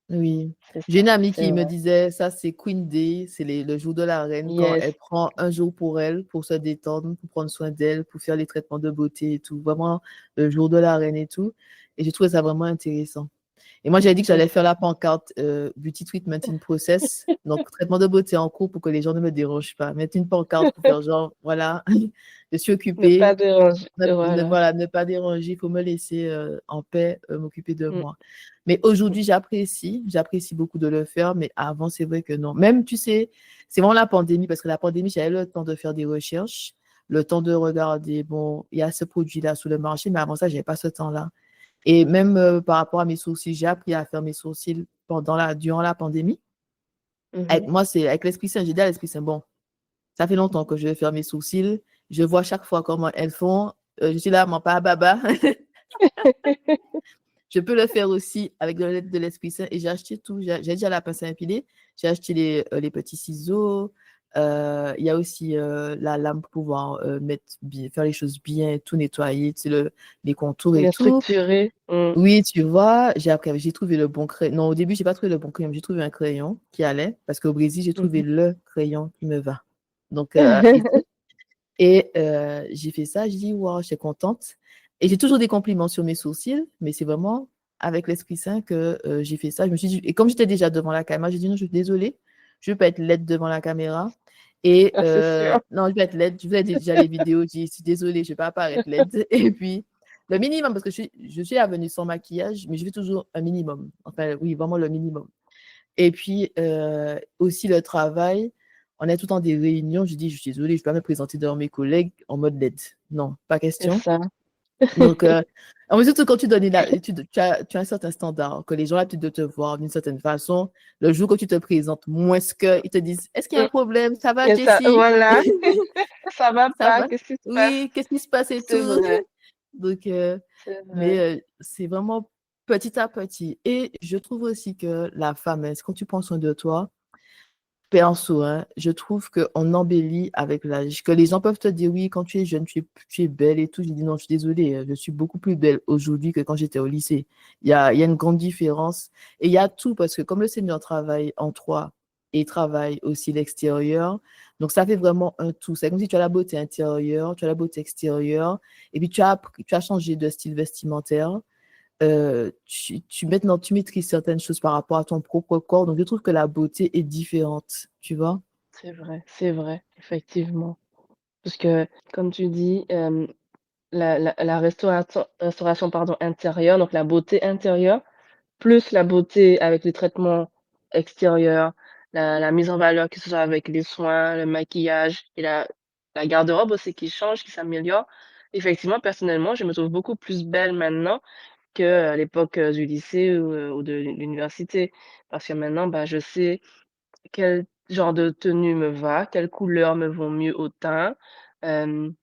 Oui. C'est J'ai une ça, amie c'est qui me vrai. disait, ça c'est Queen Day, c'est le jour de la reine, quand Yes, elle prend un jour pour elle, pour se détendre, pour prendre soin d'elle, pour faire les traitements de beauté et tout. Vraiment, le jour de la reine et tout. Et je trouvais ça vraiment intéressant. Et moi, j'avais dit que c'est j'allais faire ça. la pancarte Beauty Treatment in Process, donc traitement de beauté en cours pour que les gens ne me dérangent pas. Mettre une pancarte pour faire genre, voilà, je suis Ne pas occupée, déranger, voilà. voilà, ne pas déranger, il faut me laisser en paix, m'occuper de Mmh, moi. Mais mmh. aujourd'hui, j'apprécie beaucoup de le faire, mais avant, c'est vrai que non. Même, tu sais, c'est vraiment la pandémie, parce que la pandémie, j'avais le temps de faire des recherches, le temps de regarder, bon, il y a ce produit-là sur le marché, mais avant ça, je n'avais pas ce temps-là. Et même par rapport à mes sourcils, j'ai appris à faire mes sourcils durant la pandémie. Avec Mmh. moi, c'est avec l'Esprit Saint, j'ai dit à l'Esprit Saint, bon, ça fait longtemps que je vais faire mes sourcils. Je vois chaque fois comment elles font. Je suis là, mon pas baba. Je peux le faire aussi avec de l'aide de l'Esprit Saint. Et j'ai acheté tout. J'ai déjà la pince à épiler. J'ai acheté les petits ciseaux. Il y a aussi la lame pour pouvoir faire les choses bien, tout nettoyer, tu sais, les contours et Bien tout. structuré. Mmh. Oui, tu vois, j'ai trouvé le bon crayon. Non, au début, j'ai pas trouvé le bon crayon. J'ai trouvé un crayon qui allait, parce qu'au Brésil, j'ai trouvé Mmh. le crayon qui me va. Donc, et tout. Et j'ai fait ça, j'ai dit, wow, j'étais contente. Et j'ai toujours des compliments sur mes sourcils, mais c'est vraiment avec l'Esprit Saint que j'ai fait ça. Je me suis dit, et comme j'étais déjà devant la caméra, j'ai dit, non, je suis désolée, je ne veux pas être laide devant la caméra. Et Ah, c'est sûr. non, je vais être laide. Je vous ai dit déjà les vidéos, je suis désolée, je ne vais pas apparaître laide. Et puis, le minimum, parce que je suis venue sans maquillage, mais je fais toujours un minimum. Enfin, oui, vraiment le minimum. Et puis, aussi le travail, on est tout le temps des réunions. Je dis, je suis désolée, je ne peux pas me présenter devant mes collègues en mode LED. Non, pas C'est question. ça. Donc, en fait, surtout quand tu donnes tu as un certain standard, que les gens ont l'habitude de te voir d'une certaine façon. Le jour que tu te présentes, moins qu'ils te disent, est-ce qu'il y a un Mmh. problème? Ça va, Et ça Jessie? voilà. Ça va Ça pas? va? Qu'est-ce qui se passe? Oui, qu'est-ce qui se passe et C'est tout? vrai, Donc, c'est mais vrai. c'est vraiment petit à petit. Et je trouve aussi que la femme, hein, quand tu prends soin de toi, perso, hein, je trouve qu'on embellit avec l'âge. Que les gens peuvent te dire, oui, quand tu es jeune, tu es belle et tout. J'ai dit, non, je suis désolée, je suis beaucoup plus belle aujourd'hui que quand j'étais au lycée. Il y a une grande différence. Et il y a tout, parce que comme le Seigneur travaille en toi et travaille aussi l'extérieur, donc ça fait vraiment un tout. C'est comme si tu as la beauté intérieure, tu as la beauté extérieure, et puis tu as changé de style vestimentaire. Maintenant, tu maîtrises certaines choses par rapport à ton propre corps. Donc, je trouve que la beauté est différente, tu vois? C'est vrai, effectivement. Parce que comme tu dis, la restauration, pardon, intérieure, donc la beauté intérieure, plus la beauté avec les traitements extérieurs, la mise en valeur, que ce soit avec les soins, le maquillage et la garde-robe aussi qui change, qui s'améliore. Effectivement, personnellement, je me trouve beaucoup plus belle maintenant qu'à l'époque, du lycée ou de l'université. Parce que maintenant, bah, je sais quel genre de tenue me va, quelles couleurs me vont mieux au teint. Hem,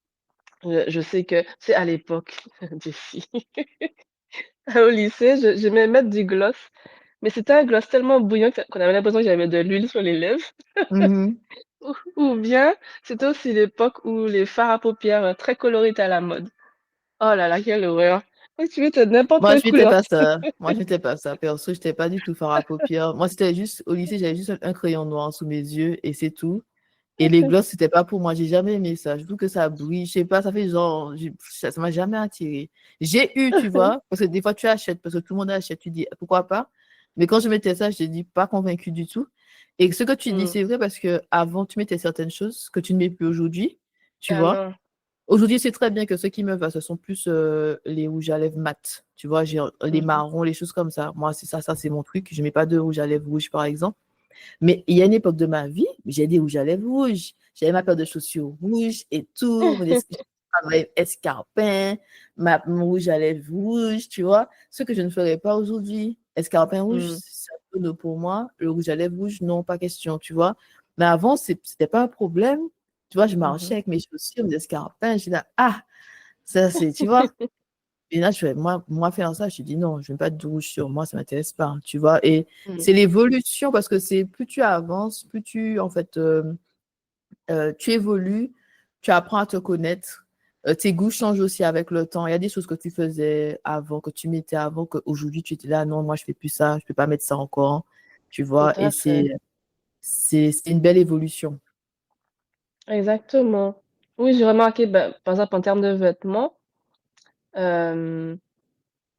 je sais que tu sais, à l'époque, des filles, au lycée, j'aimais mettre du gloss, mais c'était un gloss tellement bouillant qu'on avait l'impression que j'avais de l'huile sur les lèvres. Mhm. Ou bien, c'était aussi l'époque où les fards à paupières, très colorés étaient à la mode. Oh là là, quelle horreur! Oui, tu mettais n'importe Moi, quelle je n'étais couleur. pas ça. Moi, je n'étais pas ça. Perso, je n'étais pas du tout fard à paupières. Moi, c'était juste, au lycée, j'avais juste un crayon noir sous mes yeux et c'est tout. Et les glosses, c'était pas pour moi. J'ai jamais aimé ça. Je trouve que ça brille. Je sais pas, ça fait genre, ça m'a jamais attiré. J'ai eu, tu vois, parce que des fois tu achètes, parce que tout le monde achète, tu dis pourquoi pas. Mais quand je mettais ça, je te dis pas convaincu du tout. Et ce que tu dis, Mmh. c'est vrai parce que avant tu mettais certaines choses que tu ne mets plus aujourd'hui, tu Ah vois. non. Aujourd'hui, c'est très bien que ce qui me va, ce sont plus les rouges à lèvres mat. Tu vois, j'ai les Mmh. marrons, les choses comme ça. Moi, c'est ça, c'est mon truc. Je mets pas de rouge à lèvres rouge, par exemple. Mais il y a une époque de ma vie, j'ai des rouges à lèvres rouges. J'avais ma paire de chaussures rouges et tout. Je travaillais escarpin, mon rouge à lèvres rouge, tu vois. Ce que je ne ferais pas aujourd'hui. Escarpin rouge, Mmh. c'est un peu no pour moi. Le rouge à lèvres rouge, non, pas question, tu vois. Mais avant, c'était pas un problème. Tu vois, je Mmh marchais mh. avec mes chaussures, mes escarpins. Je dis là, ah, ça c'est, tu vois. Et là, moi, faire ça, je dis non, je ne veux pas de rouge sur moi, ça ne m'intéresse pas, tu vois. Et Mmh. c'est l'évolution parce que c'est plus tu avances, plus tu, en fait, tu évolues, tu apprends à te connaître. Tes goûts changent aussi avec le temps. Il y a des choses que tu faisais avant, que tu mettais avant, qu'aujourd'hui tu étais là, non, moi je fais plus ça, je peux pas mettre ça encore, tu Tout vois. Et à fait. c'est une belle évolution. Exactement. Oui, j'ai remarqué, bah, par exemple, en termes de vêtements, hem,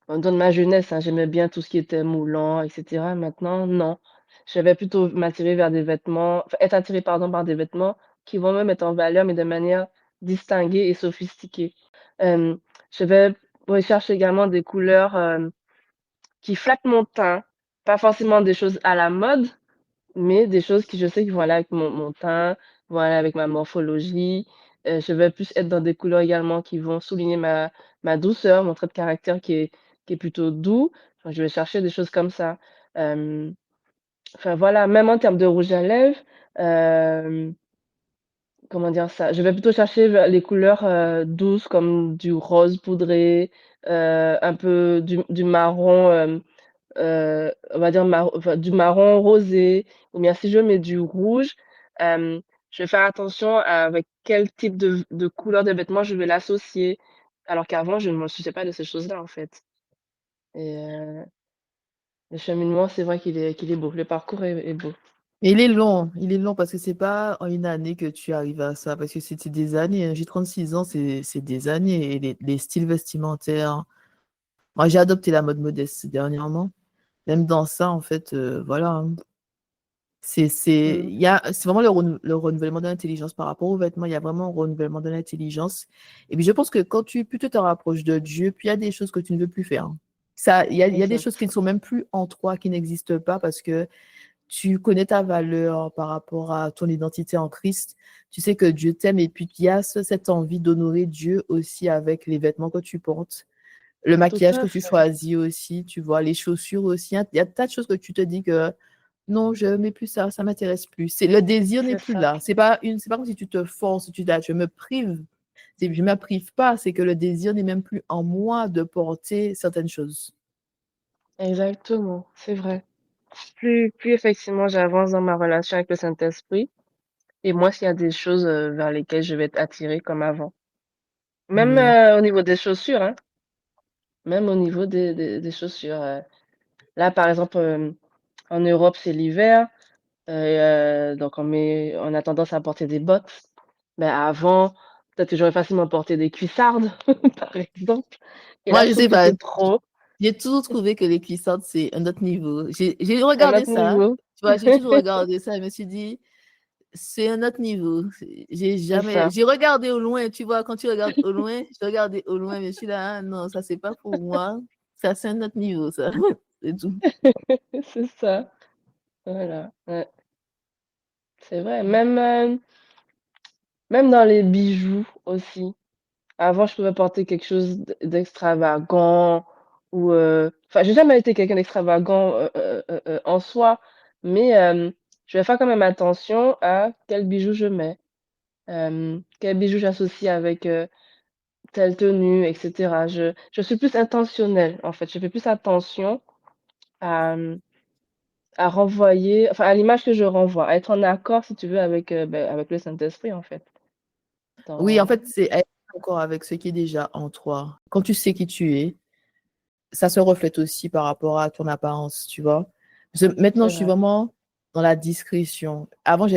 dans ma jeunesse, hein, j'aimais bien tout ce qui était moulant et cetera. Maintenant, non. Je vais plutôt m'attirer vers des vêtements enfin, être attirée, pardon, par des vêtements qui vont me mettre en valeur, mais de manière distinguée et sophistiquée. Hem, je vais rechercher également des couleurs, qui flattent mon teint, pas forcément des choses à la mode, mais des choses qui je sais qui vont aller avec mon teint, vont aller avec ma morphologie. Je vais plus être dans des couleurs également qui vont souligner ma douceur, mon trait de caractère qui est plutôt doux. Enfin, je vais chercher des choses comme ça. Hem, enfin voilà, même en termes de rouge à lèvres, hem, comment dire ça? Je vais plutôt chercher vers les couleurs, douces comme du rose poudré, un peu du marron, on va dire enfin, du marron rosé ou bien si je mets du rouge, hem, je vais faire attention à avec quel type de couleur de vêtements je vais l'associer. Alors qu'avant, je ne me souciais pas de ces choses-là, en fait et le cheminement, c'est vrai qu'il est beau. Le parcours est beau. Et il est long parce que c'est pas en une année que tu arrives à ça, parce que c'était des années, hein. J'ai 36 ans, c'est des années. Et les styles vestimentaires. Moi, j'ai adopté la mode modeste dernièrement. Même dans ça, en fait, voilà, hein. Mmh. C'est vraiment le renouvellement de l'intelligence par rapport aux vêtements. Il y a vraiment un renouvellement de l'intelligence. Et puis, je pense que plus tu te rapproches de Dieu, puis il y a des choses que tu ne veux plus faire. Il y a des choses Exact. qui ne sont même plus en toi, qui n'existent pas parce que tu connais ta valeur par rapport à ton identité en Christ. Tu sais que Dieu t'aime et puis il y a cette envie d'honorer Dieu aussi avec les vêtements que tu portes, le Tout maquillage que à tu fait, choisis aussi, tu vois, les chaussures aussi. Il y a tas de choses que tu te dis que non, je mets plus ça, ça m'intéresse plus. Le désir n'est c'est plus ça. là. C'est pas comme si tu te forces, tu dis, ah, je me prive. Je me prive pas, c'est que le désir n'est même plus en moi de porter certaines choses. Exactement, c'est vrai. Plus effectivement j'avance dans ma relation avec le Saint-Esprit et moins s'il y a des choses, vers lesquelles je vais être attirée comme avant. Même, Oui. au niveau des chaussures, hein, même au niveau des chaussures, là, par exemple, en Europe, c'est l'hiver, donc on a tendance à porter des bottes. Mais avant, peut-être que j'aurais facilement porté des cuissardes, par exemple et là, Moi, je je trouve sais que pas. c'est trop, J'ai toujours trouvé que les cuissardes, c'est un autre niveau. J'ai un regardé autre ça, niveau. tu vois, j'ai toujours regardé ça. Je me suis dit, c'est un autre niveau. C'est ça, J'ai regardé au loin, tu vois, quand tu regardes au loin, je regardais au loin, mais je suis là, ah, non, ça, c'est pas pour moi. Ça, c'est un autre niveau, ça. C'est tout. c'est ça, voilà, ouais, c'est vrai. Même dans les bijoux aussi. Avant, je pouvais porter quelque chose d'extravagant ou, enfin, j'ai jamais été quelqu'un d'extravagant, en soi, mais, je vais faire quand même attention à quel bijou je mets, quel bijou j'associe avec, telle tenue et cetera. Je suis plus intentionnelle, en fait. Je fais plus attention à, à renvoyer enfin, à l'image que je renvoie, à être en accord, si tu veux, avec, avec le Saint-Esprit, en fait, Oui, en dans fait, c'est être encore avec ce qui est déjà en toi. Quand tu sais qui tu es, ça se reflète aussi par rapport à ton apparence, tu vois. Parce que maintenant, c'est je suis vrai. vraiment dans la discrétion. Avant, je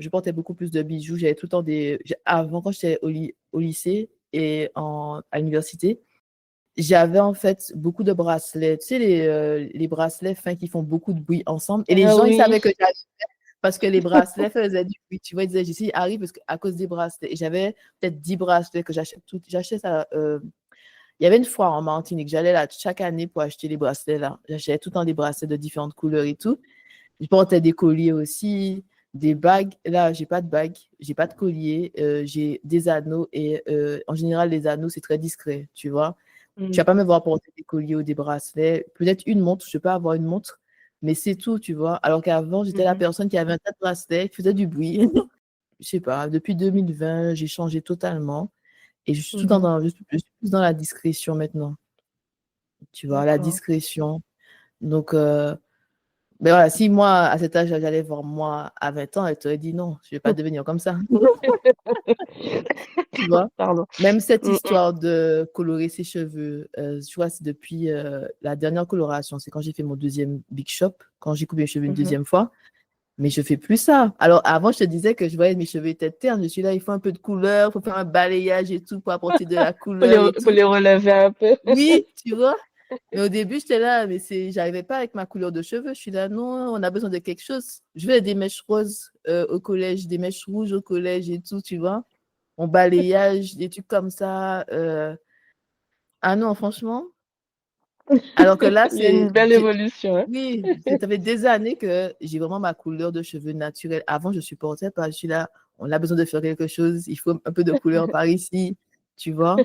portais beaucoup plus de bijoux. J'avais tout le temps avant, quand j'étais au lycée et à l'université, j'avais en fait beaucoup de bracelets. Tu sais, les bracelets fins qui font beaucoup de bruit ensemble. Et les Ah gens, ils oui, savaient que j'avais parce que les bracelets faisaient du bruit. Tu vois, ils disaient, Jessie, arrive parce qu'à cause des bracelets. Et j'avais peut-être 10 bracelets que j'achetais ça. Il y avait une fois en Martinique, j'allais là chaque année pour acheter les bracelets là. J'achetais tout le temps des bracelets de différentes couleurs et tout. Je portais des colliers aussi, des bagues. Là, j'ai pas de bague, j'ai pas de collier, j'ai des anneaux et en général, les anneaux, c'est très discret, tu vois. Tu mmh, vas pas me voir porter des colliers ou des bracelets. Peut-être une montre, je peux avoir une montre, mais c'est tout, tu vois. Alors qu'avant, j'étais la mmh. personne qui avait un tas de bracelets, qui faisait du bruit. Je sais pas, depuis 2020, j'ai changé totalement. Et je suis tout le temps Mmh. je suis plus dans la discrétion maintenant. Tu vois, la D'accord. discrétion. Donc, mais voilà, si moi, à cet âge, j'allais voir moi à 20 ans, elle t'aurait dit non, je vais pas devenir comme ça. Tu vois? Pardon. Même cette Mmh mh. histoire de colorer ses cheveux, tu vois, c'est depuis, la dernière coloration, c'est quand j'ai fait mon deuxième big shop, quand j'ai coupé mes cheveux une Mmh. deuxième fois, mais je fais plus ça. Alors avant, je te disais que je voyais mes cheveux étaient ternes, je suis là, il faut un peu de couleur, il faut faire un balayage et tout pour apporter de la couleur et Faut tout. les relever un peu. Oui, tu vois? Mais au début, j'étais là, mais j'arrivais pas avec ma couleur de cheveux. Je suis là, non, on a besoin de quelque chose. Je veux des mèches roses au collège, des mèches rouges au collège et tout, tu vois? Mon balayage, des trucs comme ça. Ah non, franchement. Alors que là, Il y a une belle évolution, hein. oui, ça fait des années que j'ai vraiment ma couleur de cheveux naturelle. Avant, je supportais pas. Je suis là, on a besoin de faire quelque chose. Il faut un peu de couleur par ici, tu vois?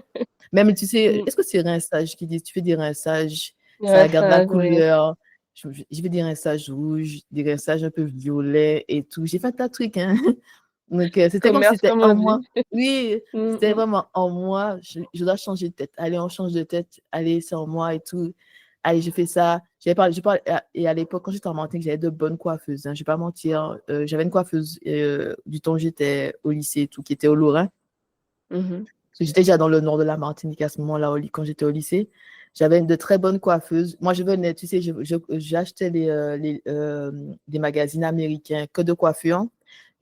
Même, tu sais, Mmh. est-ce que c'est rinçage qui dit, tu fais des rinçages, ça Ouais, garde la ça, oui. couleur. Je fais des rinçages rouges, des rinçages un peu violets et tout. J'ai fait un tas de trucs, hein. Donc, c'était comme si Commerce c'était comme en on dit. moi. Oui, Mmh c'était mh. vraiment en moi. Je dois changer de tête. Allez, on change de tête. Allez, c'est en moi et tout. Allez, je fais ça. Je parle, et à l'époque, quand j'étais en Martinique, j'avais de bonnes coiffeuses, hein, je vais pas mentir. J'avais une coiffeuse du temps où j'étais au lycée et tout, qui était au Lorrain. Mmh. Parce que j'étais déjà dans le nord de la Martinique à ce moment-là, quand j'étais au lycée. J'avais de très bonnes coiffeuses. Moi, je venais, tu sais, j'achetais des magazines américains que de coiffure.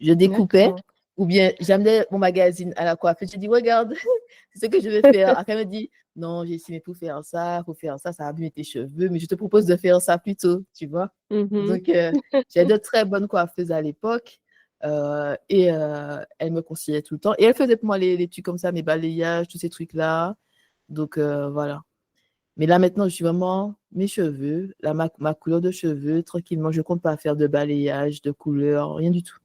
Je découpais, D'accord. ou bien j'amenais mon magazine à la coiffeuse. Je dis, regarde, c'est ce que je vais faire. Après, elle me dit, non, j'ai essayé pour faire ça, faut faire ça, ça abîme tes cheveux, mais je te propose de faire ça plus tôt, tu vois. Mmh. Donc, j'avais de très bonnes coiffeuses à l'époque. Et elle me conseillait tout le temps. Et elle faisait pour moi les trucs comme ça, mes balayages, tous ces trucs-là. Donc, voilà. Mais là, maintenant, je suis vraiment mes cheveux, là, ma couleur de cheveux, tranquillement. Je ne compte pas faire de balayage, de couleur, rien du tout.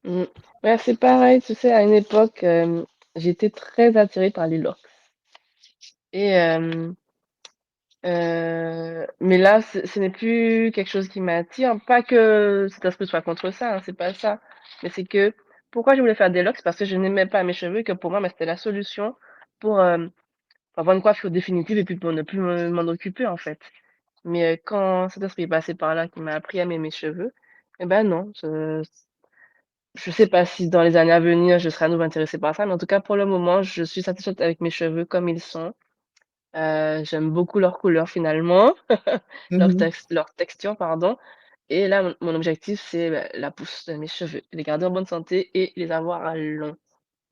Mmh. Ouais, c'est pareil, tu sais, à une époque, j'étais très attirée par les locks et mais là, ce n'est plus quelque chose qui m'attire. Pas que c'est parce que je sois contre ça, hein, c'est pas ça. Mais c'est que pourquoi je voulais faire des locks? C'est parce que je n'aimais pas mes cheveux et que pour moi, bah, c'était la solution pour, avoir une coiffure définitive et puis pour ne plus m'en occuper, en fait. Mais, quand Saint-Esprit est passé par là, qui m'a appris à aimer mes cheveux, et ben non, je sais pas si dans les années à venir, je serai à nouveau intéressée par ça, mais en tout cas, pour le moment, je suis satisfaite avec mes cheveux comme ils sont. J'aime beaucoup leur couleur finalement, Mhm. leur texture, pardon, et là, mon objectif, c'est, bah, la pousse de mes cheveux, les garder en bonne santé et les avoir à long.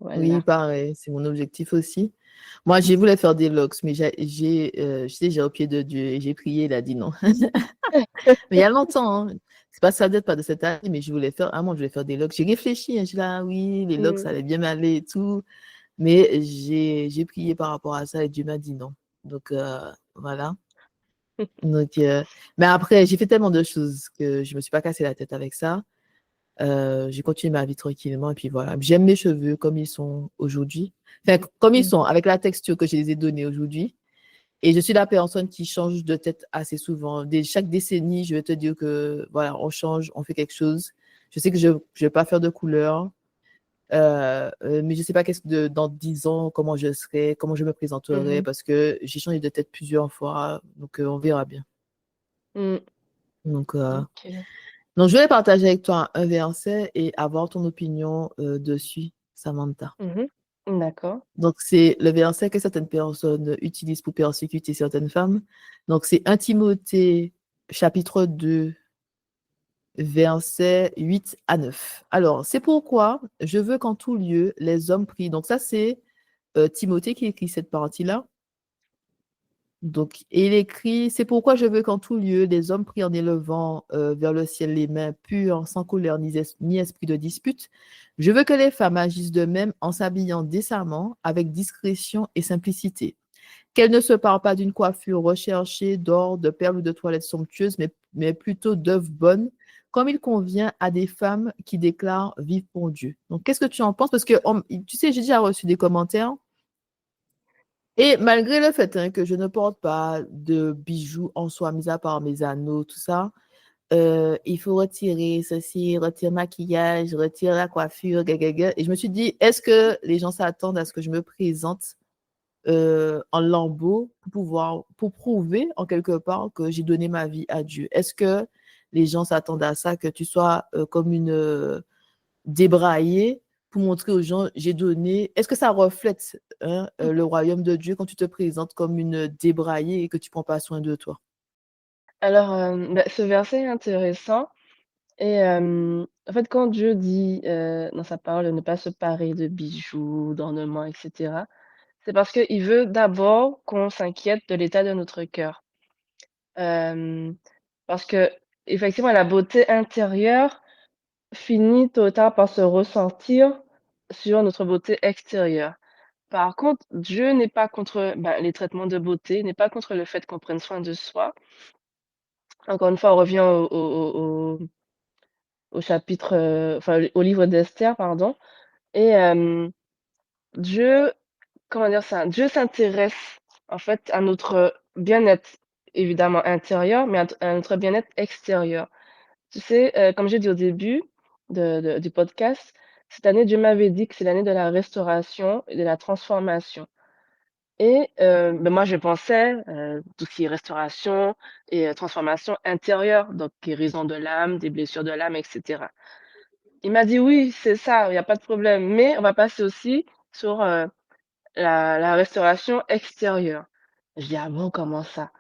Oui, Voilà. pareil, c'est mon objectif aussi. Moi, j'ai voulu faire des locks, mais je sais, j'ai au pied de Dieu et j'ai prié, il a dit non. Mais il y a longtemps, hein. C'est pas ça date pas de cette année, mais je voulais faire des locks. J'ai réfléchi, hein, je suis là, ah oui, les locks, Mmh. ça allait bien m'aller et tout. Mais j'ai prié par rapport à ça et Dieu m'a dit non. Donc, voilà. Donc, mais après, j'ai fait tellement de choses que je me suis pas cassé la tête avec ça. J'ai continué ma vie tranquillement et puis voilà. J'aime mes cheveux comme ils sont aujourd'hui. Enfin, comme ils Mmh. sont, avec la texture que je les ai donnés aujourd'hui. Et je suis la personne qui change de tête assez souvent. Chaque décennie, je vais te dire que voilà, on change, on fait quelque chose. Je sais que je ne vais pas faire de couleur, mais je ne sais pas dans 10 ans, comment je serai, comment je me présenterai, Mmh. parce que j'ai changé de tête plusieurs fois. Donc, on verra bien. Mmh. Donc, OK. je vais partager avec toi un verset et avoir ton opinion dessus, Samantha. Mmh. D'accord. Donc, c'est le verset que certaines personnes utilisent pour persécuter certaines femmes. Donc, c'est 1 Timothée, chapitre 2, versets 8 à 9. Alors, c'est pourquoi je veux qu'en tout lieu, les hommes prient. Donc, ça, c'est Timothée qui écrit cette partie-là. Donc, et il écrit, c'est pourquoi je veux qu'en tout lieu, les hommes prient en élevant vers le ciel les mains pures, sans colère ni esprit de dispute. Je veux que les femmes agissent de même en s'habillant décemment, avec discrétion et simplicité. Qu'elles ne se parlent pas d'une coiffure recherchée, d'or, de perles ou de toilettes somptueuses, mais plutôt d'œuvres bonnes, comme il convient à des femmes qui déclarent vivre pour Dieu. Donc, qu'est-ce que tu en penses? Parce que, tu sais, j'ai déjà reçu des commentaires. Et malgré le fait, hein, que je ne porte pas de bijoux en soi, mis à part mes anneaux, tout ça, il faut retirer ceci, retirer maquillage, retirer la coiffure, gaga. Et je me suis dit, est-ce que les gens s'attendent à ce que je me présente en lambeaux pour prouver en quelque part que j'ai donné ma vie à Dieu? Est-ce que les gens s'attendent à ça, que tu sois comme une débraillée pour montrer aux gens, j'ai donné. Est-ce que ça reflète le royaume de Dieu quand tu te présentes comme une débraillée et que tu prends pas soin de toi? Alors, bah, ce verset est intéressant et en fait, quand Dieu dit, dans sa parole de ne pas se parer de bijoux, d'ornements et cetera, c'est parce qu'il veut d'abord qu'on s'inquiète de l'état de notre cœur. Hem, Parce qu'effectivement, la beauté intérieure finit tôt ou tard par se ressentir sur notre beauté extérieure. Par contre, Dieu n'est pas contre, bah, les traitements de beauté, n'est pas contre le fait qu'on prenne soin de soi. Encore une fois, on revient au chapitre, enfin, au livre d'Esther, pardon et Dieu, comment dire ça? Dieu s'intéresse, en fait, à notre bien-être, évidemment intérieur, mais à notre bien-être extérieur. Tu sais, comme j'ai dit au début du podcast, cette année, Dieu m'avait dit que c'est l'année de la restauration et de la transformation et ben, moi, je pensais, tout ce qui est restauration et transformation intérieure, donc guérison de l'âme, des blessures de l'âme et cetera. Il m'a dit: «Oui, c'est ça, il y a pas de problème, mais on va passer aussi sur, la restauration extérieure». Je dis: «Ah bon, comment ça?»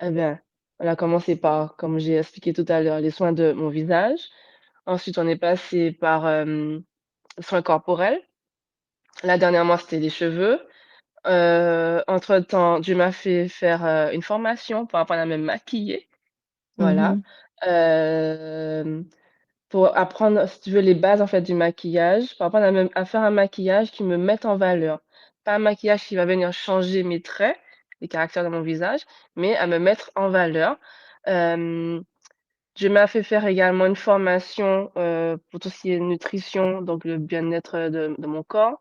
Eh bien, on a commencé par, comme j'ai expliqué tout à l'heure, les soins de mon visage. Ensuite, on est passé par, soins corporels. Là, dernièrement, c'était les cheveux. Entre-temps, Dieu m'a fait faire, une formation pour apprendre à me maquiller, voilà. Mhm, Hem Pour apprendre, si tu veux, les bases, en fait, du maquillage, pour apprendre à faire un maquillage qui me mette en valeur. Pas un maquillage qui va venir changer mes traits, les caractères de mon visage, mais à me mettre en valeur. Hem, je m'ai fait faire également une formation, pour tout ce qui est nutrition, donc le bien-être, de mon corps,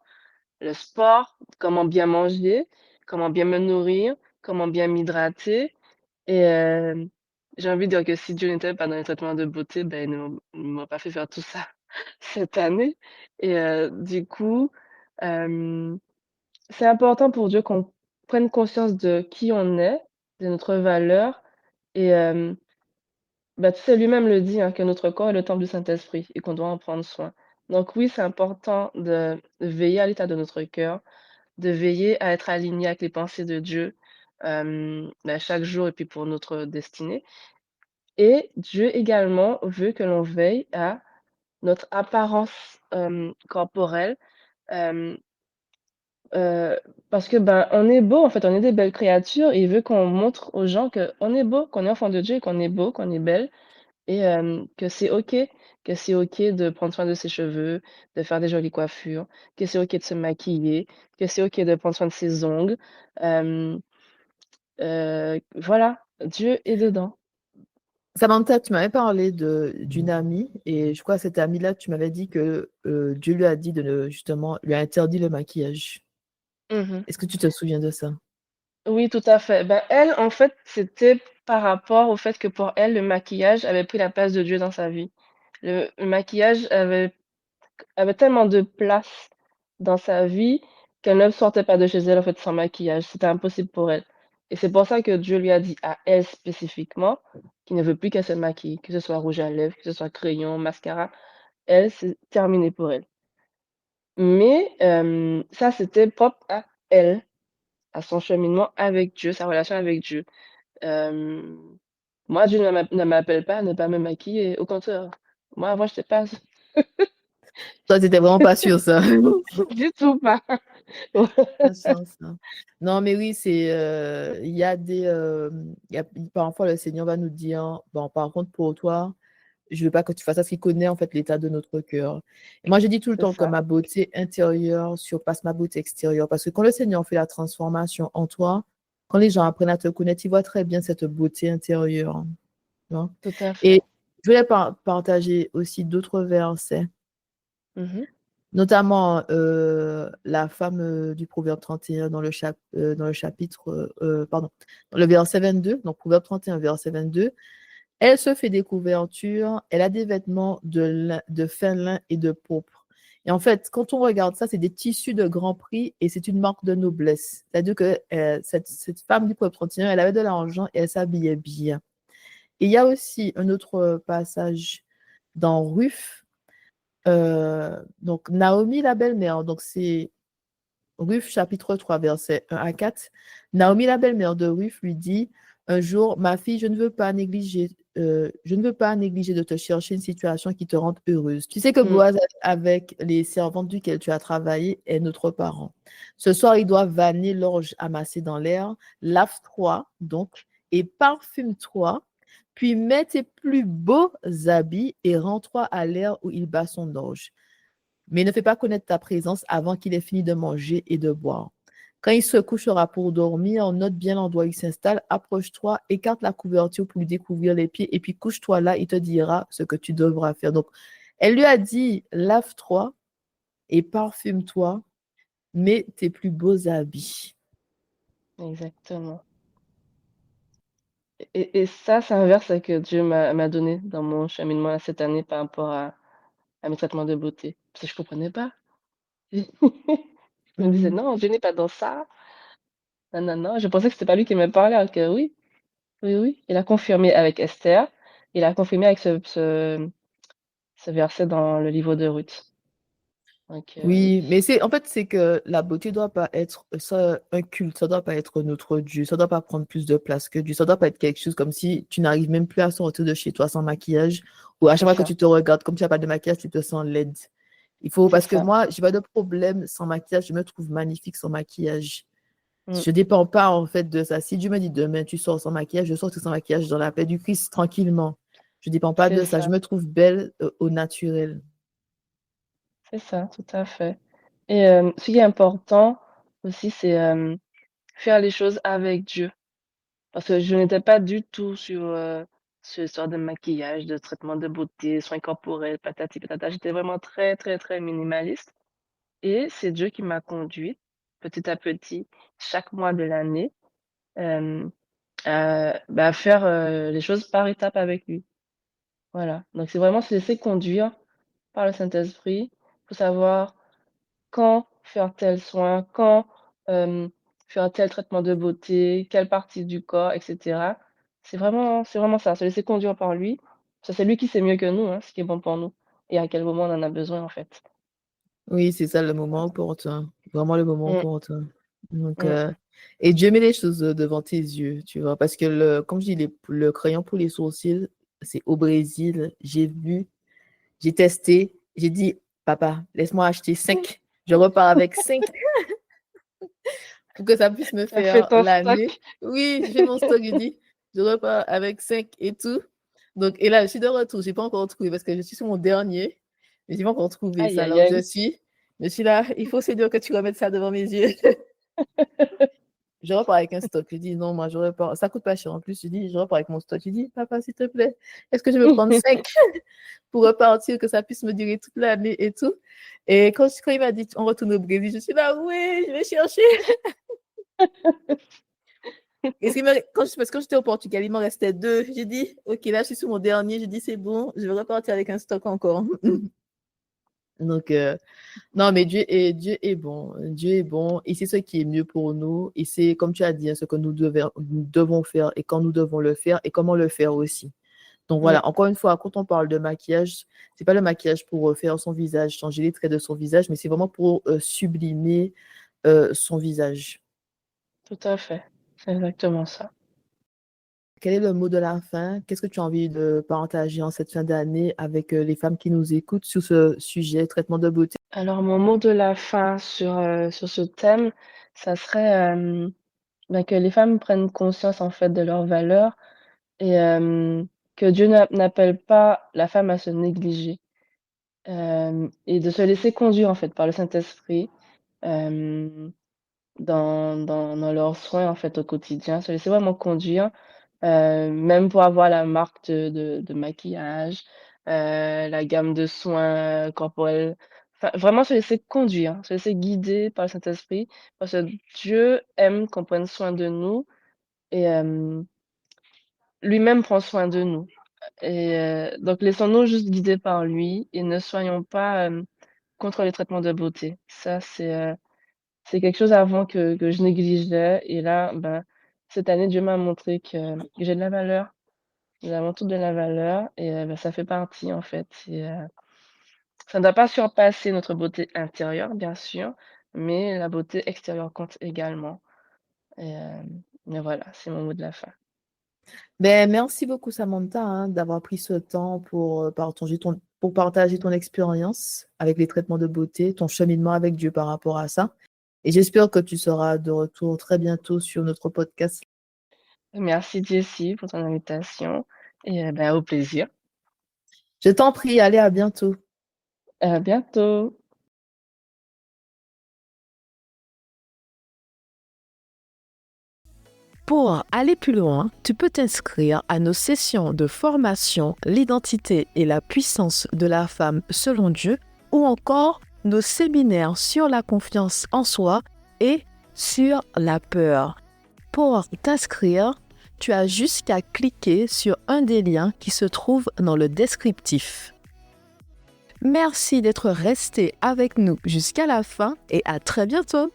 le sport, comment bien manger, comment bien me nourrir, comment bien m'hydrater et j'ai envie de dire que si Dieu n'était pas dans les traitements de beauté, ben, il ne m'aurait pas fait faire tout ça cette année et du coup, hem, c'est important pour Dieu qu'on prenne conscience de qui on est, de notre valeur et bah, tu sais, lui-même le dit, hein, que notre corps est le temple du Saint-Esprit et qu'on doit en prendre soin. Donc oui, c'est important de veiller à l'état de notre cœur, de veiller à être aligné avec les pensées de Dieu, bah, chaque jour et puis pour notre destinée. Et Dieu également veut que l'on veille à notre apparence, corporelle, hem, heu, parce que, ben, on est beau, en fait, on est des belles créatures et il veut qu'on montre aux gens qu'on est beau, qu'on est enfant de Dieu et qu'on est beau, qu'on est belle et que c'est OK de prendre soin de ses cheveux, de faire des jolies coiffures, que c'est OK de se maquiller, que c'est OK de prendre soin de ses ongles, hem, voilà, Dieu est dedans. Samantha, tu m'avais parlé d'une amie et je crois que cette amie-là, tu m'avais dit que Dieu lui a dit justement, lui a interdit le maquillage. Mmh. Est-ce que tu te souviens de ça? Oui, tout à fait. Ben, elle, en fait, c'était par rapport au fait que pour elle, le maquillage avait pris la place de Dieu dans sa vie. Le maquillage avait tellement de place dans sa vie qu'elle ne sortait pas de chez elle, en fait, sans maquillage. C'était impossible pour elle. Et c'est pour ça que Dieu lui a dit à elle spécifiquement qu'il ne veut plus qu'elle se maquille, que ce soit rouge à lèvres, que ce soit crayon, mascara. Elle, c'est terminé pour elle. Mais ça, c'était propre à elle, à son cheminement avec Dieu, sa relation avec Dieu. Hem, Moi, Dieu ne m'appelle pas à ne pas me maquiller, au contraire. Moi, je sais pas, Toi, tu n'étais vraiment pas sûre, ça. du tout pas. La chance, hein. Non, mais oui, il y a parfois le Seigneur va nous dire, bon, par contre, pour toi, je veux pas que tu fasses ça, parce qu'il connaît en fait l'état de notre cœur. Et moi, je dis tout le C'est temps que ça, ma beauté intérieure surpasse ma beauté extérieure, parce que quand le Seigneur fait la transformation en toi, quand les gens apprennent à te connaître, ils voient très bien cette beauté intérieure, hein. tout à Et fait. je voulais partager aussi d'autres versets, Mmh. notamment la femme du Proverbe 31 dans le chapitre, pardon, dans le verset 22, donc Proverbe 31, verset 22. Elle se fait des couvertures, elle a des vêtements de fin lin et de pourpre. Et en fait, quand on regarde ça, c'est des tissus de grand prix et c'est une marque de noblesse. C'est-à-dire que cette femme du peuple 31, elle avait de l'argent et elle s'habillait bien. Et il y a aussi un autre passage dans Ruth. Donc, Naomi, la belle-mère, donc c'est Ruth chapitre 3 verset 1 à 4. Naomi, la belle-mère de Ruth, lui dit, un jour, ma fille, je ne veux pas négliger de te chercher une situation qui te rende heureuse. Tu sais que Mmh. Boaz, avec les servantes duquel tu as travaillé, est notre parent. Ce soir, il doit vanner l'orge amassée dans l'air, lave-toi donc et parfume-toi, puis mets tes plus beaux habits et rends-toi à l'air où il bat son orge, mais ne fais pas connaître ta présence avant qu'il ait fini de manger et de boire. Quand il se couchera pour dormir, note bien l'endroit où il s'installe, approche-toi, écarte la couverture pour lui découvrir les pieds, et puis couche-toi là, il te dira ce que tu devras faire. Donc, elle lui a dit, lave-toi et parfume-toi, mets tes plus beaux habits. Exactement. Et ça, c'est un verset que Dieu m'a donné dans mon cheminement cette année par rapport à mes traitements de beauté. Parce que je comprenais pas. Je me disais: Mhm. «Non, Dieu n'est pas dans ça. Non, non, non». Je pensais que c'était pas lui qui me parlait alors que oui, oui, oui. Il a confirmé avec Esther, il a confirmé avec ce verset dans le livre de Ruth. Donc oui. Oui, mais c'est en fait c'est que la beauté doit pas être ça un culte, ça doit pas être notre Dieu, ça doit pas prendre plus de place que Dieu, ça doit pas être quelque chose comme si tu n'arrives même plus à sortir de chez toi sans maquillage ou à chaque C'est fois que ça, tu te regardes comme tu n'as pas de maquillage, tu te sens laide. Il faut c'est parce que ça. moi, j'ai pas de problème sans maquillage, je me trouve magnifique sans maquillage. Mmh, Je dépends pas en fait de ça. Si Dieu me dit demain tu sors sans maquillage, je sors sans maquillage dans la paix du Christ tranquillement. Je dépends pas c'est de ça, je ça, me trouve belle au naturel. c'est ça, tout à fait. Et ce qui est important aussi, c'est, faire les choses avec Dieu. Parce que je n'étais pas du tout sur, ce histoire de maquillage, de traitement de beauté, soins corporels, patati patata. J'étais vraiment très, très, très minimaliste et c'est Dieu qui m'a conduite, petit à petit, chaque mois de l'année, hem, à faire, les choses par étapes avec lui. Voilà, donc c'est vraiment se laisser conduire par le Saint-Esprit. Faut savoir quand faire tel soin, quand, hem, faire tel traitement de beauté, quelle partie du corps et cetera. C'est vraiment ça, se laisser conduire par lui. Ça, c'est lui qui sait mieux que nous, hein, ce qui est bon pour nous et à quel moment on en a besoin, en fait. Oui, c'est ça le moment opportun, vraiment le moment Mmh, opportun. Donc, mmh. et Dieu met les choses devant tes yeux, tu vois, parce que comme je dis, le crayon pour les sourcils, c'est au Brésil. J'ai vu, j'ai testé, j'ai dit, papa, laisse-moi acheter 5. Je repars avec 5 pour que ça puisse me Tu as fait faire ton stock. l'année. Oui, j'ai fait mon stock, j'ai dit, je repars avec 5 et tout. Donc, et là, je suis de retour, j'ai pas encore trouvé parce que je suis sur mon dernier, mais j'ai pas encore trouvé Aïe, ça. aïe, Alors, aïe. je suis là, il faut Seigneur que tu remettes ça devant mes yeux. Je repars avec un stock. Je dis, non, moi, je repars. Ça coûte pas cher en plus. Je dis, je repars avec mon stock. Je dis, papa, s'il te plaît, est-ce que je peux prendre 5 pour repartir, que ça puisse me durer toute l'année et tout. Et quand il m'a dit, on retourne au Brésil, je suis là, oui, je vais chercher. Et parce que quand j'étais au Portugal, il m'en restait 2. J'ai dit, OK, là, je suis sur mon dernier. J'ai dit, c'est bon, je vais repartir avec un stock encore. Donc, non, mais Dieu est bon. Dieu est bon. Et c'est ce qui est mieux pour nous. Et c'est, comme tu as dit, hein, ce que nous devons faire et quand nous devons le faire et comment le faire aussi. Donc Mmh, voilà, encore une fois, quand on parle de maquillage, c'est pas le maquillage pour faire son visage, changer les traits de son visage, mais c'est vraiment pour sublimer son visage. tout à fait. C'est exactement ça. Quel est le mot de la fin? Qu'est-ce que tu as envie de partager en cette fin d'année avec les femmes qui nous écoutent sur ce sujet, traitement de beauté? Alors mon mot de la fin sur ce thème, ça serait, que les femmes prennent conscience, en fait, de leurs valeurs et que Dieu n'appelle pas la femme à se négliger, et de se laisser conduire, en fait, par le Saint-Esprit, hem, dans leurs soins, en fait, au quotidien. Se laisser vraiment conduire, même pour avoir la marque de maquillage, la gamme de soins corporels. Enfin, vraiment se laisser conduire, se laisser guider par le Saint-Esprit, parce que Dieu aime qu'on prenne soin de nous et lui-même prend soin de nous. Donc laissons-nous juste guider par lui et ne soyons pas, contre les traitements de beauté. Ça, c'est quelque chose avant que je négligeais et là, ben, cette année, Dieu m'a montré que j'ai de la valeur. J'ai avant tout de la valeur et bah, ça fait partie, en fait ça ne doit pas surpasser notre beauté intérieure, bien sûr, mais la beauté extérieure compte également mais voilà, c'est mon mot de la fin. Ben, merci beaucoup, Samantha, hein, d'avoir pris ce temps pour partager ton expérience avec les traitements de beauté, ton cheminement avec Dieu par rapport à ça. Et j'espère que tu seras de retour très bientôt sur notre podcast. Merci Jessie pour ton invitation et bah, au plaisir. Je t'en prie, allez, à bientôt. À bientôt. Pour aller plus loin, tu peux t'inscrire à nos sessions de formation L'identité et la puissance de la femme selon Dieu ou encore nos séminaires sur la confiance en soi et sur la peur. Pour t'inscrire, tu as juste qu'à cliquer sur un des liens qui se trouve dans le descriptif. Merci d'être resté avec nous jusqu'à la fin et à très bientôt.